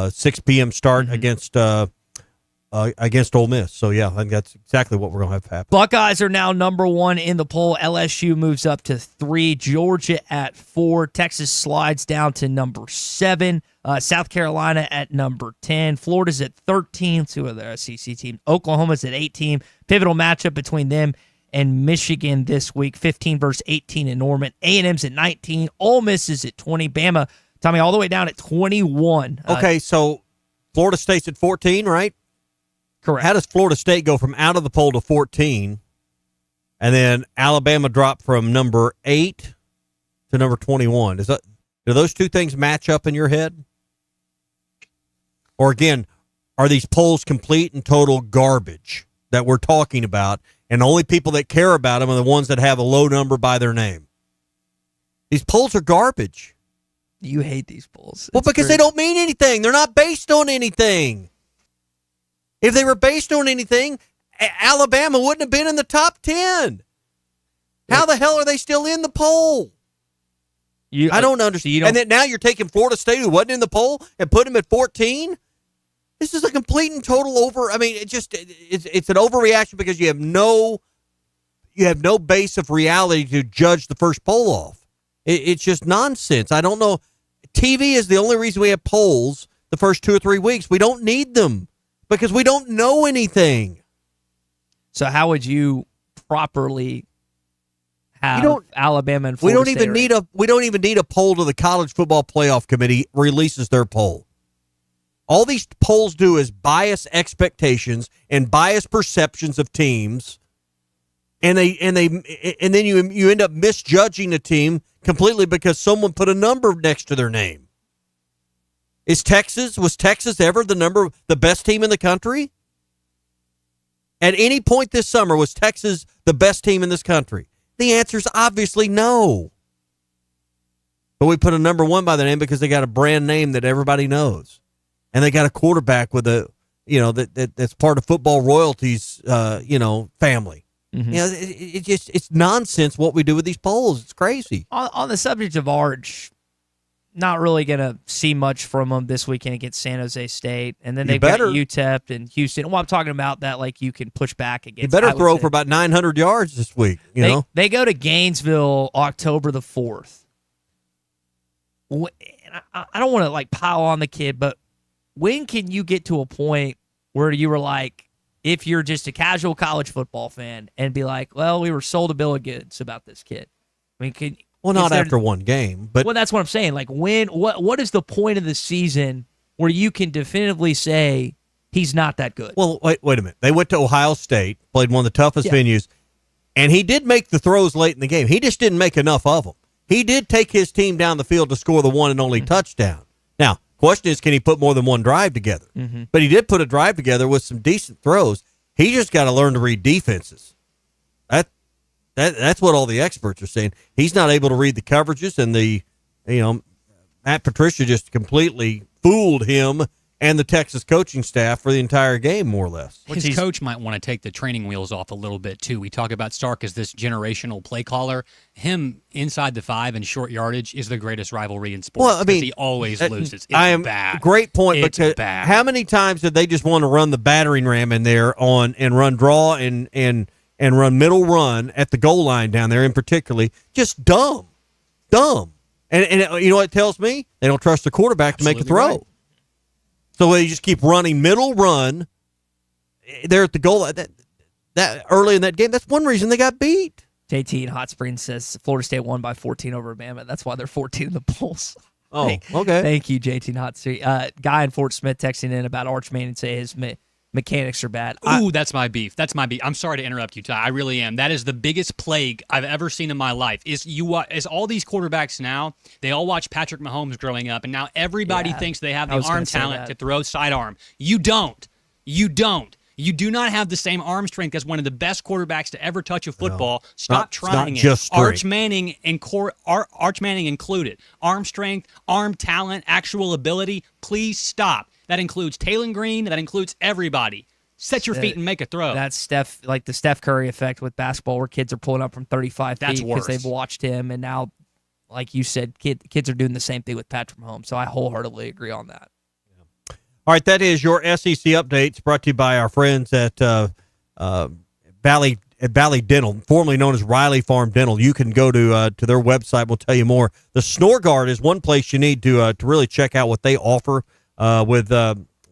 6 p.m. start against Ole Miss. So yeah, I think that's exactly what we're gonna have happen. Buckeyes are now number 1 in the poll. LSU moves up to 3. Georgia at 4. Texas slides down to number 7. South Carolina at number 10. Florida's at 13. 2 of the SEC teams. Oklahoma's at 18. Pivotal matchup between them and Michigan this week. 15 versus 18 in Norman. A&M's at 19. Ole Miss is at 20. Bama, Tommy, all the way down at 21. Okay, so Florida State's at 14, right? Correct. How does Florida State go from out of the poll to 14, and then Alabama drop from number 8 to number 21? Do those two things match up in your head? Or again, are these polls complete and total garbage that we're talking about, and the only people that care about them are the ones that have a low number by their name? These polls are garbage. You hate these polls. Well, because they don't mean anything. They're not based on anything. If they were based on anything, Alabama wouldn't have been in the top 10. How the hell are they still in the poll? I don't understand. And then now you're taking Florida State, who wasn't in the poll, and put them at 14? This is a complete and total it's an overreaction because you have no base of reality to judge the first poll off. It's just nonsense. I don't know. TV is the only reason we have polls the first 2 or 3 weeks. We don't need them because we don't know anything. So how would you properly have Alabama and Florida we don't even need a poll to the College Football Playoff Committee releases their poll. All these polls do is bias expectations and bias perceptions of teams, and then you end up misjudging a team completely because someone put a number next to their name. Was Texas ever the best team in the country? At any point this summer, was Texas the best team in this country? The answer is obviously no. But we put a number one by the name because they got a brand name that everybody knows. And they got a quarterback with that's part of football royalties, family. Mm-hmm. It's nonsense what we do with these polls. It's crazy. On the subject of Arch, not really going to see much from them this weekend against San Jose State. And then they've got UTEP and Houston. Well, I'm talking about that, like, you can push back against. You better throw for about 900 yards this week. They go to Gainesville October the 4th. I don't want to, like, pile on the kid, but when can you get to a point where you were like, if you're just a casual college football fan, and be like, well, we were sold a bill of goods about this kid? I mean, not after one game, but that's what I'm saying. Like, what is the point of the season where you can definitively say he's not that good? Well, wait a minute. They went to Ohio State, played one of the toughest venues, and he did make the throws late in the game. He just didn't make enough of them. He did take his team down the field to score the one and only touchdown. Now, question is, can he put more than one drive together? Mm-hmm. But he did put a drive together with some decent throws. He just got to learn to read defenses. That's what all the experts are saying. He's not able to read the coverages, and Matt Patricia just completely fooled him and the Texas coaching staff for the entire game, more or less. His coach might want to take the training wheels off a little bit, too. We talk about Stark as this generational play caller. Him inside the 5 and short yardage is the greatest rivalry in sports. Well, I mean, he always loses. It's bad. Great point. It's because bad. How many times did they just want to run the battering ram in there and run draw and run middle run at the goal line down there, in particularly? Just dumb. And you know what it tells me? They don't trust the quarterback to make a throw. Right. So they just keep running middle run there at the goal that early in that game. That's one reason they got beat. JT in Hot Springs says Florida State won by 14 over Bama. That's why they're 14 in the polls. Oh, okay. Thank you, JT in Hot Springs. Guy in Fort Smith texting in about Arch Manning and say his mechanics are bad. Ooh, that's my beef. I'm sorry to interrupt you, Ty. I really am. That is the biggest plague I've ever seen in my life. Is all these quarterbacks now, they all watch Patrick Mahomes growing up, and now everybody thinks they have the arm talent to throw sidearm. You don't. You do not have the same arm strength as one of the best quarterbacks to ever touch a football. Stop trying it. Just Arch Manning included. Arm strength, arm talent, actual ability. Please stop. That includes Taylor Green. That includes everybody. Set your feet and make a throw. That's like the Steph Curry effect with basketball, where kids are pulling up from 35 feet because they've watched him, and now, like you said, kids are doing the same thing with Patrick Mahomes. So I wholeheartedly agree on that. All right, that is your SEC updates, brought to you by our friends at Valley Dental, formerly known as Riley Farm Dental. You can go to their website. We'll tell you more. The Snore Guard is one place you need to really check out what they offer with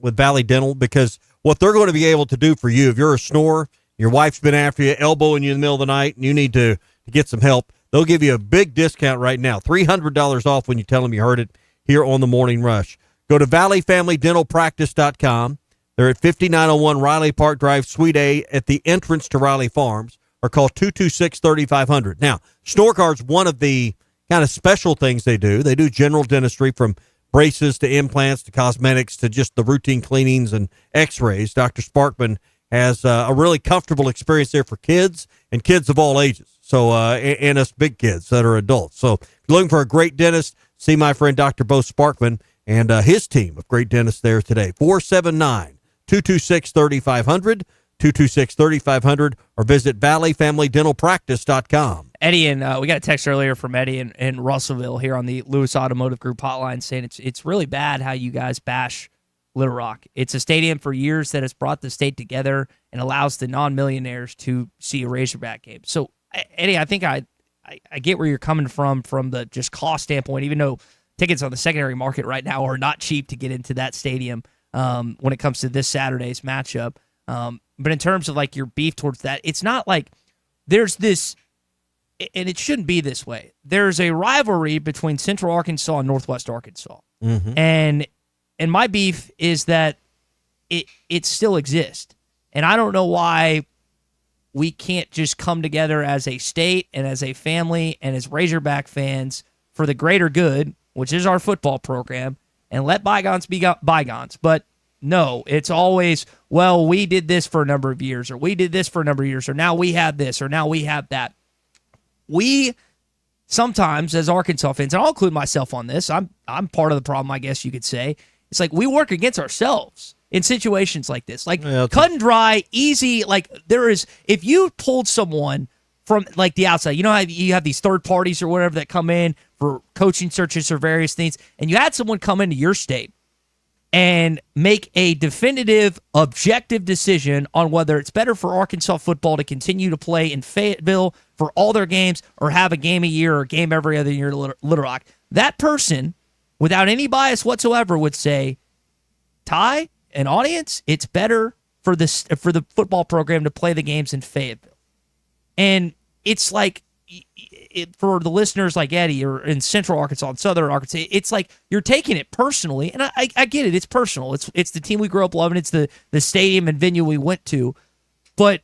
Valley Dental, because what they're going to be able to do for you, if you're a snorer, your wife's been after you, elbowing you in the middle of the night, and you need to get some help, they'll give you a big discount right now, $300 off when you tell them you heard it here on the Morning Rush. Go to valleyfamilydentalpractice.com. They're at 5901 Riley Park Drive, Suite A, at the entrance to Riley Farms, or call 226-3500. Now, Snore Guard's one of the kind of special things they do. They do general dentistry, from braces to implants to cosmetics to just the routine cleanings and x-rays. Dr. Sparkman has a really comfortable experience there for kids and kids of all ages. So, and us big kids that are adults. So if you're looking for a great dentist, see my friend Dr. Bo Sparkman and his team of great dentists there today. 479-226-3500, 226-3500, or visit valleyfamilydentalpractice.com. Eddie, and we got a text earlier from Eddie in Russellville here on the Lewis Automotive Group hotline saying it's really bad how you guys bash Little Rock. It's a stadium for years that has brought the state together and allows the non-millionaires to see a Razorback game. So, Eddie, I think I get where you're coming from the just cost standpoint, even though tickets on the secondary market right now are not cheap to get into that stadium when it comes to this Saturday's matchup. But in terms of like your beef towards that, it's not like there's this, and it shouldn't be this way. There's a rivalry between Central Arkansas and Northwest Arkansas. Mm-hmm. And my beef is that it still exists. And I don't know why we can't just come together as a state and as a family and as Razorback fans for the greater good, which is our football program, and let bygones be bygones. But no, it's always, well, we did this for a number of years, or we did this for a number of years, or now we have this, or now we have that. We sometimes, as Arkansas fans, and I'll include myself on this, I'm part of the problem, I guess you could say. It's like we work against ourselves in situations like this. Like, cut and dry, easy. Like, there is, if you pulled someone from like the outside, you know how you have these third parties or whatever that come in for coaching searches or various things, and you had someone come into your state and make a definitive, objective decision on whether it's better for Arkansas football to continue to play in Fayetteville for all their games or have a game a year or a game every other year at Little Rock. That person, without any bias whatsoever, would say, Ty, an audience, it's better for the football program to play the games in Fayetteville. And it's like, for the listeners like Eddie or in Central Arkansas and Southern Arkansas, it's like you're taking it personally, and I get it. It's personal. It's the team we grew up loving. It's the stadium and venue we went to, but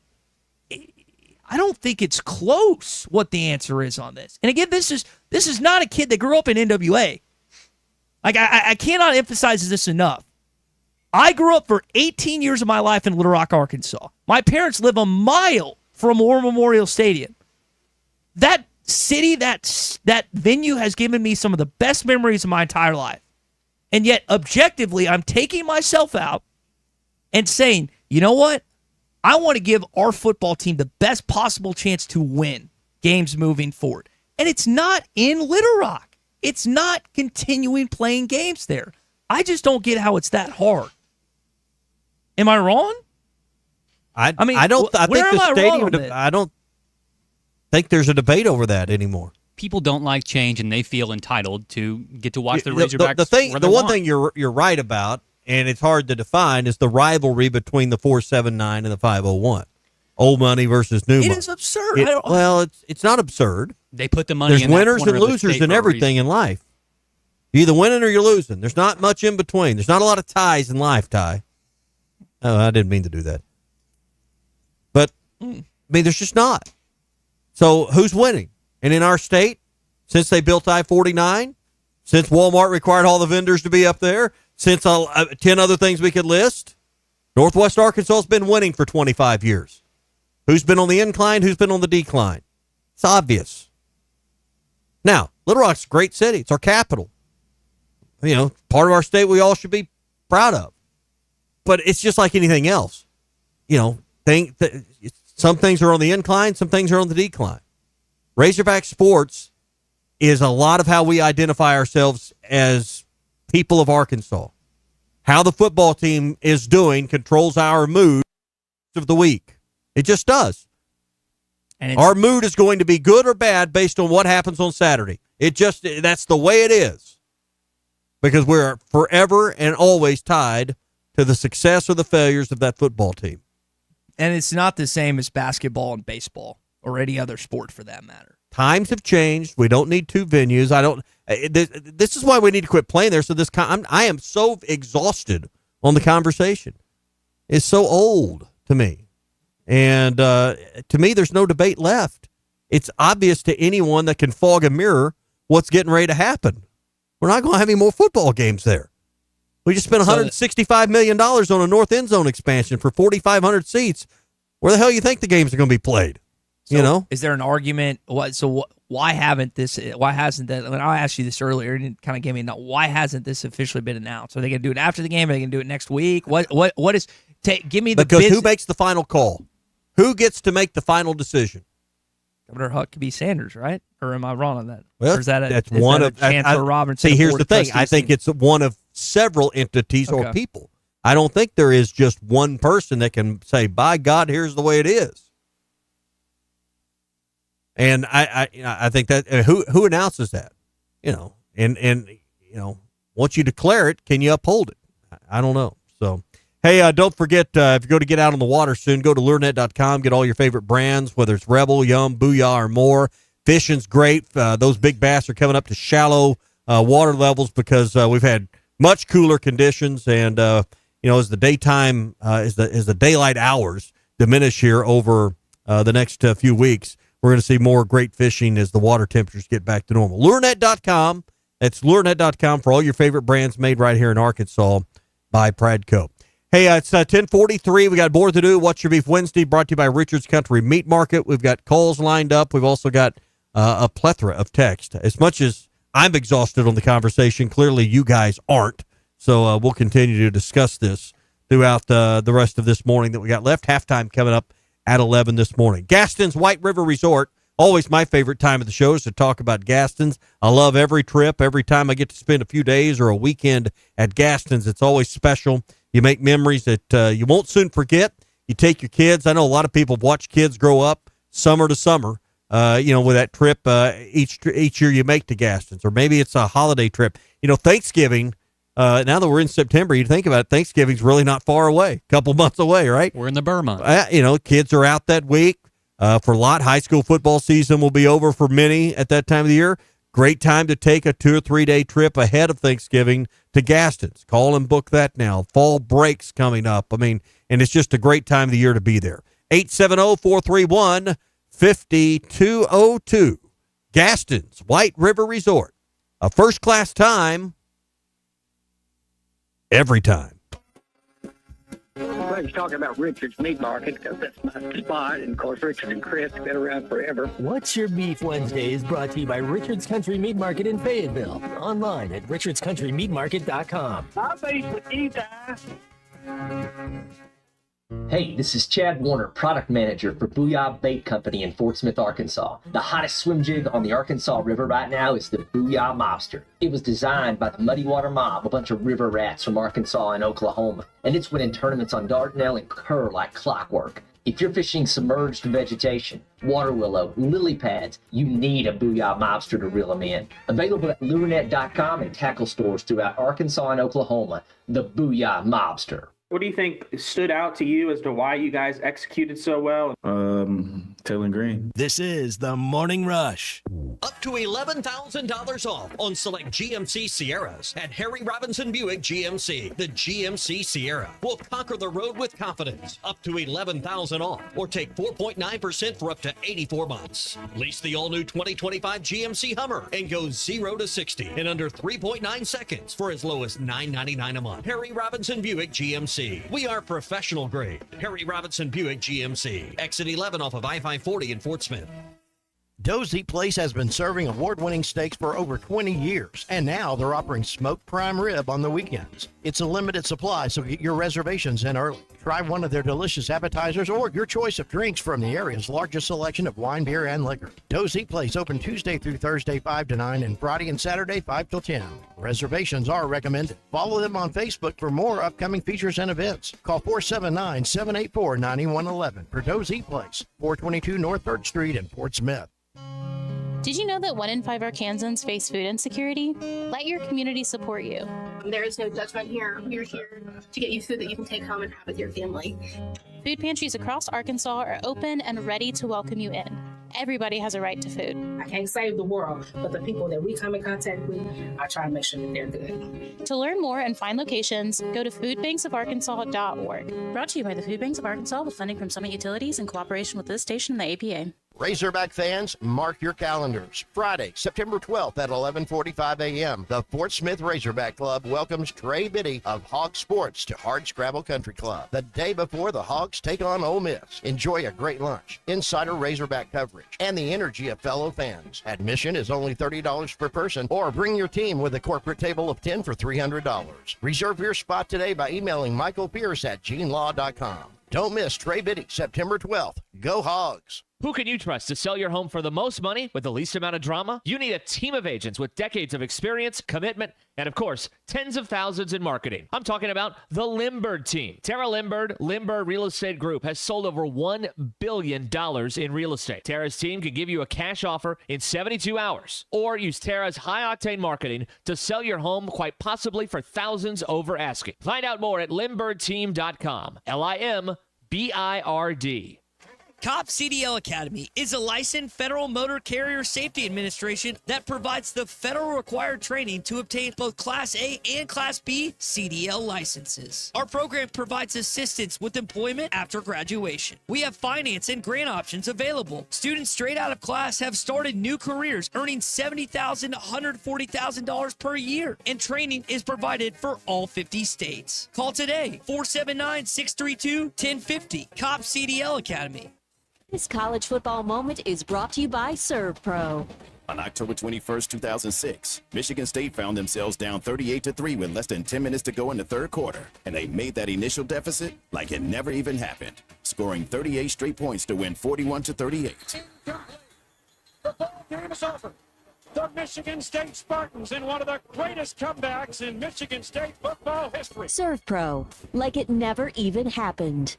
I don't think it's close what the answer is on this. And again, this is not a kid that grew up in NWA. Like I cannot emphasize this enough. I grew up for 18 years of my life in Little Rock, Arkansas. My parents live a mile from War Memorial Stadium. That city, that venue has given me some of the best memories of my entire life. And yet, objectively, I'm taking myself out and saying, you know what? I want to give our football team the best possible chance to win games moving forward. And it's not in Little Rock. It's not continuing playing games there. I just don't get how it's that hard. Am I wrong? I think the stadium. I don't think there's a debate over that anymore. People don't like change, and they feel entitled to get to watch the Razorbacks. The one thing you're right about, and it's hard to define, is the rivalry between the 479 and the 501. Old money versus new money. It is absurd. It's not absurd. They put the money. There's in that winners corner and of the losers state in for a everything in life. You're either winning or you're losing. There's not much in between. There's not a lot of ties in life, Ty. Oh, I didn't mean to do that. But, I mean, there's just not. So who's winning? And in our state, since they built I-49, since Walmart required all the vendors to be up there, since 10 other things we could list, Northwest Arkansas has been winning for 25 years. Who's been on the incline? Who's been on the decline? It's obvious. Now, Little Rock's a great city. It's our capital. You know, part of our state we all should be proud of. But it's just like anything else. You know, some things are on the incline, some things are on the decline. Razorback sports is a lot of how we identify ourselves as people of Arkansas. How the football team is doing controls our mood of the week. It just does. And our mood is going to be good or bad based on what happens on Saturday. That's the way it is. Because we're forever and always tied to the success or the failures of that football team. And it's not the same as basketball and baseball or any other sport for that matter. Times have changed. We don't need two venues. This is why we need to quit playing there. So I am so exhausted on the conversation. It's so old to me. And to me, there's no debate left. It's obvious to anyone that can fog a mirror what's getting ready to happen. We're not going to have any more football games there. We just spent $165 million on a north end zone expansion for 4,500 seats. Where the hell you think the games are going to be played? So is there an argument? Why hasn't that? I mean, I asked you this earlier, and it kind of gave me a note. Why hasn't this officially been announced? Are they going to do it after the game? Are they going to do it next week? What is? Give me the because who makes the final call? Who gets to make the final decision? Governor Huckabee Sanders, right? Or am I wrong on that? Well, or is that that's one of Chancellor Robinson? See, here's the thing. I think it's one of several entities or people. I don't think there is just one person that can say, "By God, here's the way it is." And I think that who announces that, and once you declare it, can you uphold it? I don't know. So, hey, don't forget, if you go to get out on the water soon, go to lurenet.com, get all your favorite brands, whether it's Rebel, Yum, Booyah, or more. Fishing's great. Those big bass are coming up to shallow water levels because we've had much cooler conditions, and as the daytime, as the daylight hours diminish here over the next few weeks, we're going to see more great fishing as the water temperatures get back to normal. Lurenet.com. It's lurenet.com for all your favorite brands made right here in Arkansas by Pradco. Hey, it's 10:43. We got more to do. What's Your Beef Wednesday, brought to you by Richards Country Meat Market. We've got calls lined up. We've also got a plethora of text. As much as I'm exhausted on the conversation, clearly you guys aren't. So we'll continue to discuss this throughout the rest of this morning that we got left. Halftime coming up at 11 this morning. Gaston's White River Resort. Always my favorite time of the show is to talk about Gaston's. I love every trip. Every time I get to spend a few days or a weekend at Gaston's, it's always special. You make memories that you won't soon forget. You take your kids. I know a lot of people have watched kids grow up summer to summer, with that trip each year you make to Gaston's. Or maybe it's a holiday trip. Thanksgiving, now that we're in September, you think about it, Thanksgiving's really not far away, a couple months away, right? We're in the Burma. Kids are out that week. For a lot, high school football season will be over for many at that time of the year. Great time to take a 2 or 3 day trip ahead of Thanksgiving to Gaston's. Call and book that now. Fall break's coming up. And it's just a great time of the year to be there. 870-431-5202. Gaston's White River Resort. A first-class time every time. Well, he's talking about Richard's Meat Market because that's my spot. And, of course, Richard and Chris have been around forever. What's Your Beef Wednesday is brought to you by Richard's Country Meat Market in Fayetteville. Online at richardscountrymeatmarket.com. I'll face with you guys. Hey, this is Chad Warner, product manager for Booyah Bait Company in Fort Smith, Arkansas. The hottest swim jig on the Arkansas River right now is the Booyah Mobster. It was designed by the Muddy Water Mob, a bunch of river rats from Arkansas and Oklahoma, and it's winning tournaments on Dardanelle and Kerr like clockwork. If you're fishing submerged vegetation, water willow, lily pads, you need a Booyah Mobster to reel them in. Available at lurenet.com and tackle stores throughout Arkansas and Oklahoma, the Booyah Mobster. What do you think stood out to you as to why you guys executed so well? Taylor Green. This is the Morning Rush. Up to $11,000 off on select GMC Sierras at Harry Robinson Buick GMC. The GMC Sierra will conquer the road with confidence. Up to $11,000 off, or take 4.9% for up to 84 months. Lease the all-new 2025 GMC Hummer and go 0 to 60 in under 3.9 seconds for as low as $9.99 a month. Harry Robinson Buick GMC. We are professional grade. Harry Robinson Buick GMC. Exit 11 off of I-540 in Fort Smith. Doe's Eat Place has been serving award-winning steaks for over 20 years, and now they're offering smoked prime rib on the weekends. It's a limited supply, so get your reservations in early. Try one of their delicious appetizers or your choice of drinks from the area's largest selection of wine, beer, and liquor. Doe's Eat Place open Tuesday through Thursday 5 to 9 and Friday and Saturday 5 till 10. Reservations are recommended. Follow them on Facebook for more upcoming features and events. Call 479-784-9111 for Doe's Eat Place, 422 North 3rd Street in Fort Smith. Did you know that 1 in 5 Arkansans face food insecurity? Let your community support you. There is no judgment here. We're here to get you food that you can take home and have with your family. Food pantries across Arkansas are open and ready to welcome you in. Everybody has a right to food. I can't save the world, but the people that we come in contact with, I try to make sure that they're good. To learn more and find locations, go to foodbanksofarkansas.org. Brought to you by the Food Banks of Arkansas with funding from Summit Utilities in cooperation with this station and the APA. Razorback fans, mark your calendars. Friday, September 12th at 11:45 a.m., the Fort Smith Razorback Club welcomes Trey Biddy of Hog Sports to Hardscrabble Country Club. The day before the Hogs take on Ole Miss. Enjoy a great lunch, insider Razorback coverage, and the energy of fellow fans. Admission is only $30 per person, or bring your team with a corporate table of 10 for $300. Reserve your spot today by emailing Michael Pierce at genelaw.com. Don't miss Trey Biddy, September 12th. Go Hogs! Who can you trust to sell your home for the most money with the least amount of drama? You need a team of agents with decades of experience, commitment, and of course, tens of thousands in marketing. I'm talking about the Limbird team. Tara Limbird Real Estate Group has sold over $1 billion in real estate. Tara's team can give you a cash offer in 72 hours, or use Tara's high-octane marketing to sell your home quite possibly for thousands over asking. Find out more at limbirdteam.com. LIMBIRD. COP CDL Academy is a licensed Federal Motor Carrier Safety Administration that provides the federal required training to obtain both Class A and Class B CDL licenses. Our program provides assistance with employment after graduation. We have finance and grant options available. Students straight out of class have started new careers earning $70,000 to $140,000 per year, and training is provided for all 50 states. Call today, 479-632-1050, COP CDL Academy. This college football moment is brought to you by ServPro. On October 21st, 2006, Michigan State found themselves down 38-3 with less than 10 minutes to go in the third quarter, and they made that initial deficit like it never even happened, scoring 38 straight points to win 41-38. The ball game is over. The Michigan State Spartans in one of the greatest comebacks in Michigan State football history. ServPro, like it never even happened.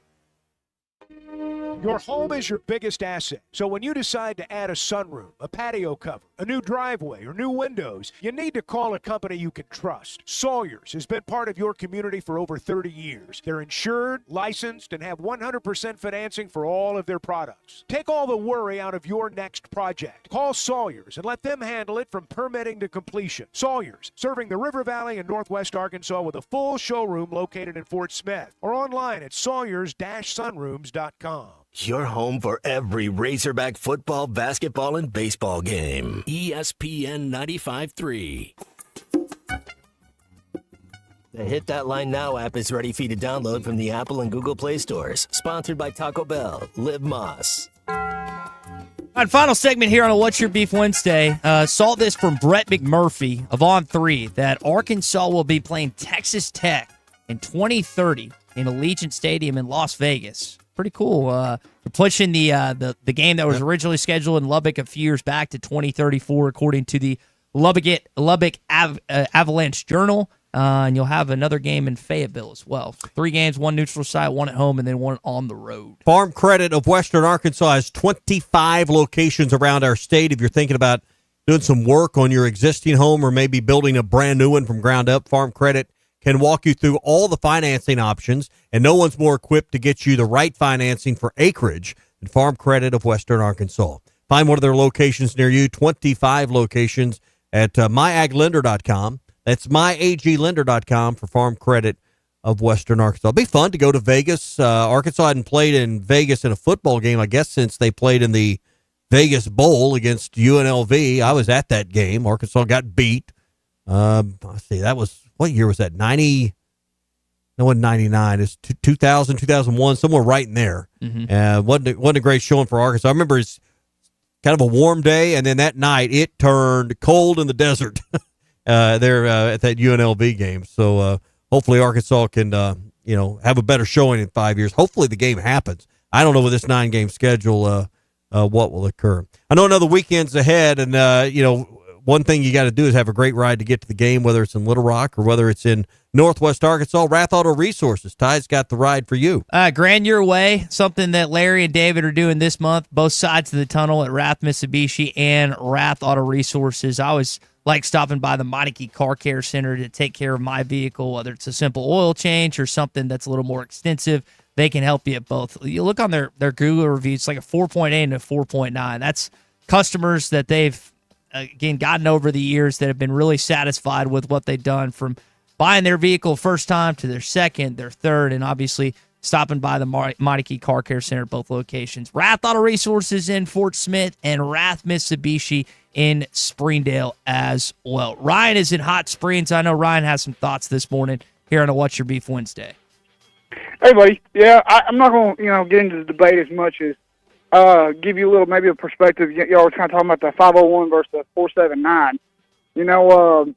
Your home is your biggest asset. So when you decide to add a sunroom, a patio cover, a new driveway, or new windows, you need to call a company you can trust. Sawyers has been part of your community for over 30 years. They're insured, licensed, and have 100% financing for all of their products. Take all the worry out of your next project. Call Sawyers and let them handle it from permitting to completion. Sawyers, serving the River Valley and Northwest Arkansas with a full showroom located in Fort Smith or online at sawyers-sunrooms.com. Your home for every Razorback football, basketball, and baseball game. ESPN 95.3. The Hit That Line Now app is ready for you to download from the Apple and Google Play stores. Sponsored by Taco Bell. Live Moss. All right, final segment here on a What's Your Beef Wednesday. Saw this from Brett McMurphy of On3 that Arkansas will be playing Texas Tech in 2030 in Allegiant Stadium in Las Vegas. Pretty cool. They're pushing the game that was originally scheduled in Lubbock a few years back to 2034, according to the Lubbock Avalanche Journal. And you'll have another game in Fayetteville as well. 3 games, 1 neutral site, 1 at home, and then 1 on the road. Farm Credit of Western Arkansas has 25 locations around our state. If you're thinking about doing some work on your existing home or maybe building a brand new one from ground up, Farm Credit can walk you through all the financing options, and no one's more equipped to get you the right financing for acreage than Farm Credit of Western Arkansas. Find one of their locations near you, 25 locations at myaglender.com. That's myaglender.com for Farm Credit of Western Arkansas. It'll be fun to go to Vegas. Arkansas hadn't played in Vegas in a football game, I guess, since they played in the Vegas Bowl against UNLV. I was at that game. Arkansas got beat. Let's see, that was, what year was that? 90? No, it wasn't 99. It's 2000, 2001, somewhere right in there. Mm-hmm. Wasn't a great showing for Arkansas. I remember it's kind of a warm day, and then that night it turned cold in the desert there at that UNLV game. So hopefully Arkansas can have a better showing in 5 years. Hopefully the game happens. I don't know with this 9-game schedule what will occur. I know another weekend's ahead, and one thing you got to do is have a great ride to get to the game, whether it's in Little Rock or whether it's in Northwest Arkansas. Rath Auto Resources. Ty's got the ride for you. Grand Your Way, something that Larry and David are doing this month, both sides of the tunnel at Rath Mitsubishi and Rath Auto Resources. I always like stopping by the Meineke Car Care Center to take care of my vehicle, whether it's a simple oil change or something that's a little more extensive. They can help you at both. You look on their Google reviews, it's like a 4.8 and a 4.9. That's customers that they've again gotten over the years that have been really satisfied with what they've done, from buying their vehicle first time to their second, their third, and obviously stopping by the Meineke Car Care Center at both locations. Rath Auto Resources in Fort Smith and Rath Mitsubishi in Springdale as well. Ryan is in Hot Springs. I know Ryan has some thoughts this morning here on a What's Your Beef Wednesday. Hey, buddy. Yeah, I'm not going to get into the debate as much as give you a little, maybe a perspective. Y'all were kind of talking about the 501 versus the 479. I want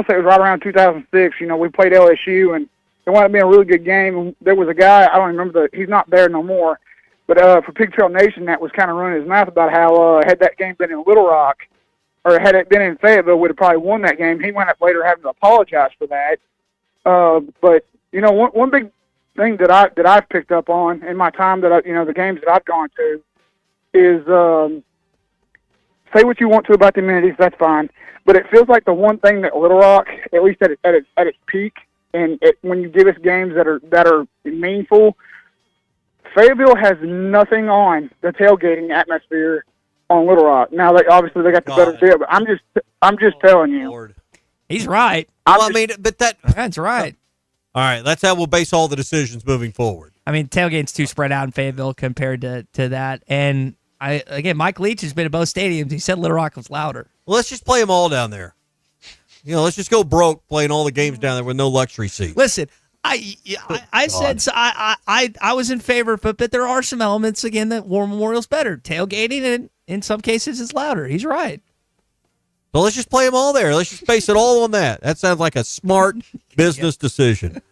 to say it was right around 2006. We played LSU, and it wound up being a really good game. There was a guy, I don't remember, he's not there no more, but for Pigtail Nation, that was kind of running his mouth about how had that game been in Little Rock, or had it been in Fayetteville, would have probably won that game. He wound up later having to apologize for that. But one big thing that I've picked up on in my time that the games that I've gone to is say what you want to about the amenities, that's fine, but it feels like the one thing that Little Rock, at least at its peak, and when you give us games that are meaningful, Fayetteville has nothing on the tailgating atmosphere on Little Rock. Now, they got the better deal, but I'm just telling you. He's right. That's right. All right, that's how we'll base all the decisions moving forward. I mean, tailgate's too spread out in Fayetteville compared to that. And Mike Leach has been at both stadiums. He said Little Rock was louder. Well, let's just play them all down there. Let's just go broke playing all the games down there with no luxury seats. Listen, I said so I was in favor, but there are some elements again that War Memorial's better. Tailgating, and in some cases, is louder. He's right. So let's just play them all there. Let's just base it all on that. That sounds like a smart business decision.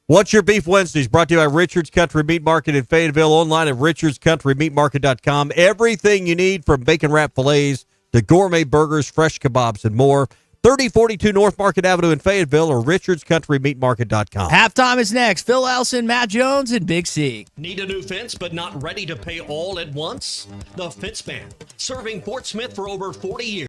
What's Your Beef Wednesdays brought to you by Richards Country Meat Market in Fayetteville, online at richardscountrymeatmarket.com. Everything you need from bacon wrap fillets to gourmet burgers, fresh kebabs, and more. 3042 North Market Avenue in Fayetteville or richardscountrymeatmarket.com. Halftime is next. Phil Elson, Matt Jones, and Big C. Need a new fence but not ready to pay all at once? The Fence Man, serving Fort Smith for over 40 years.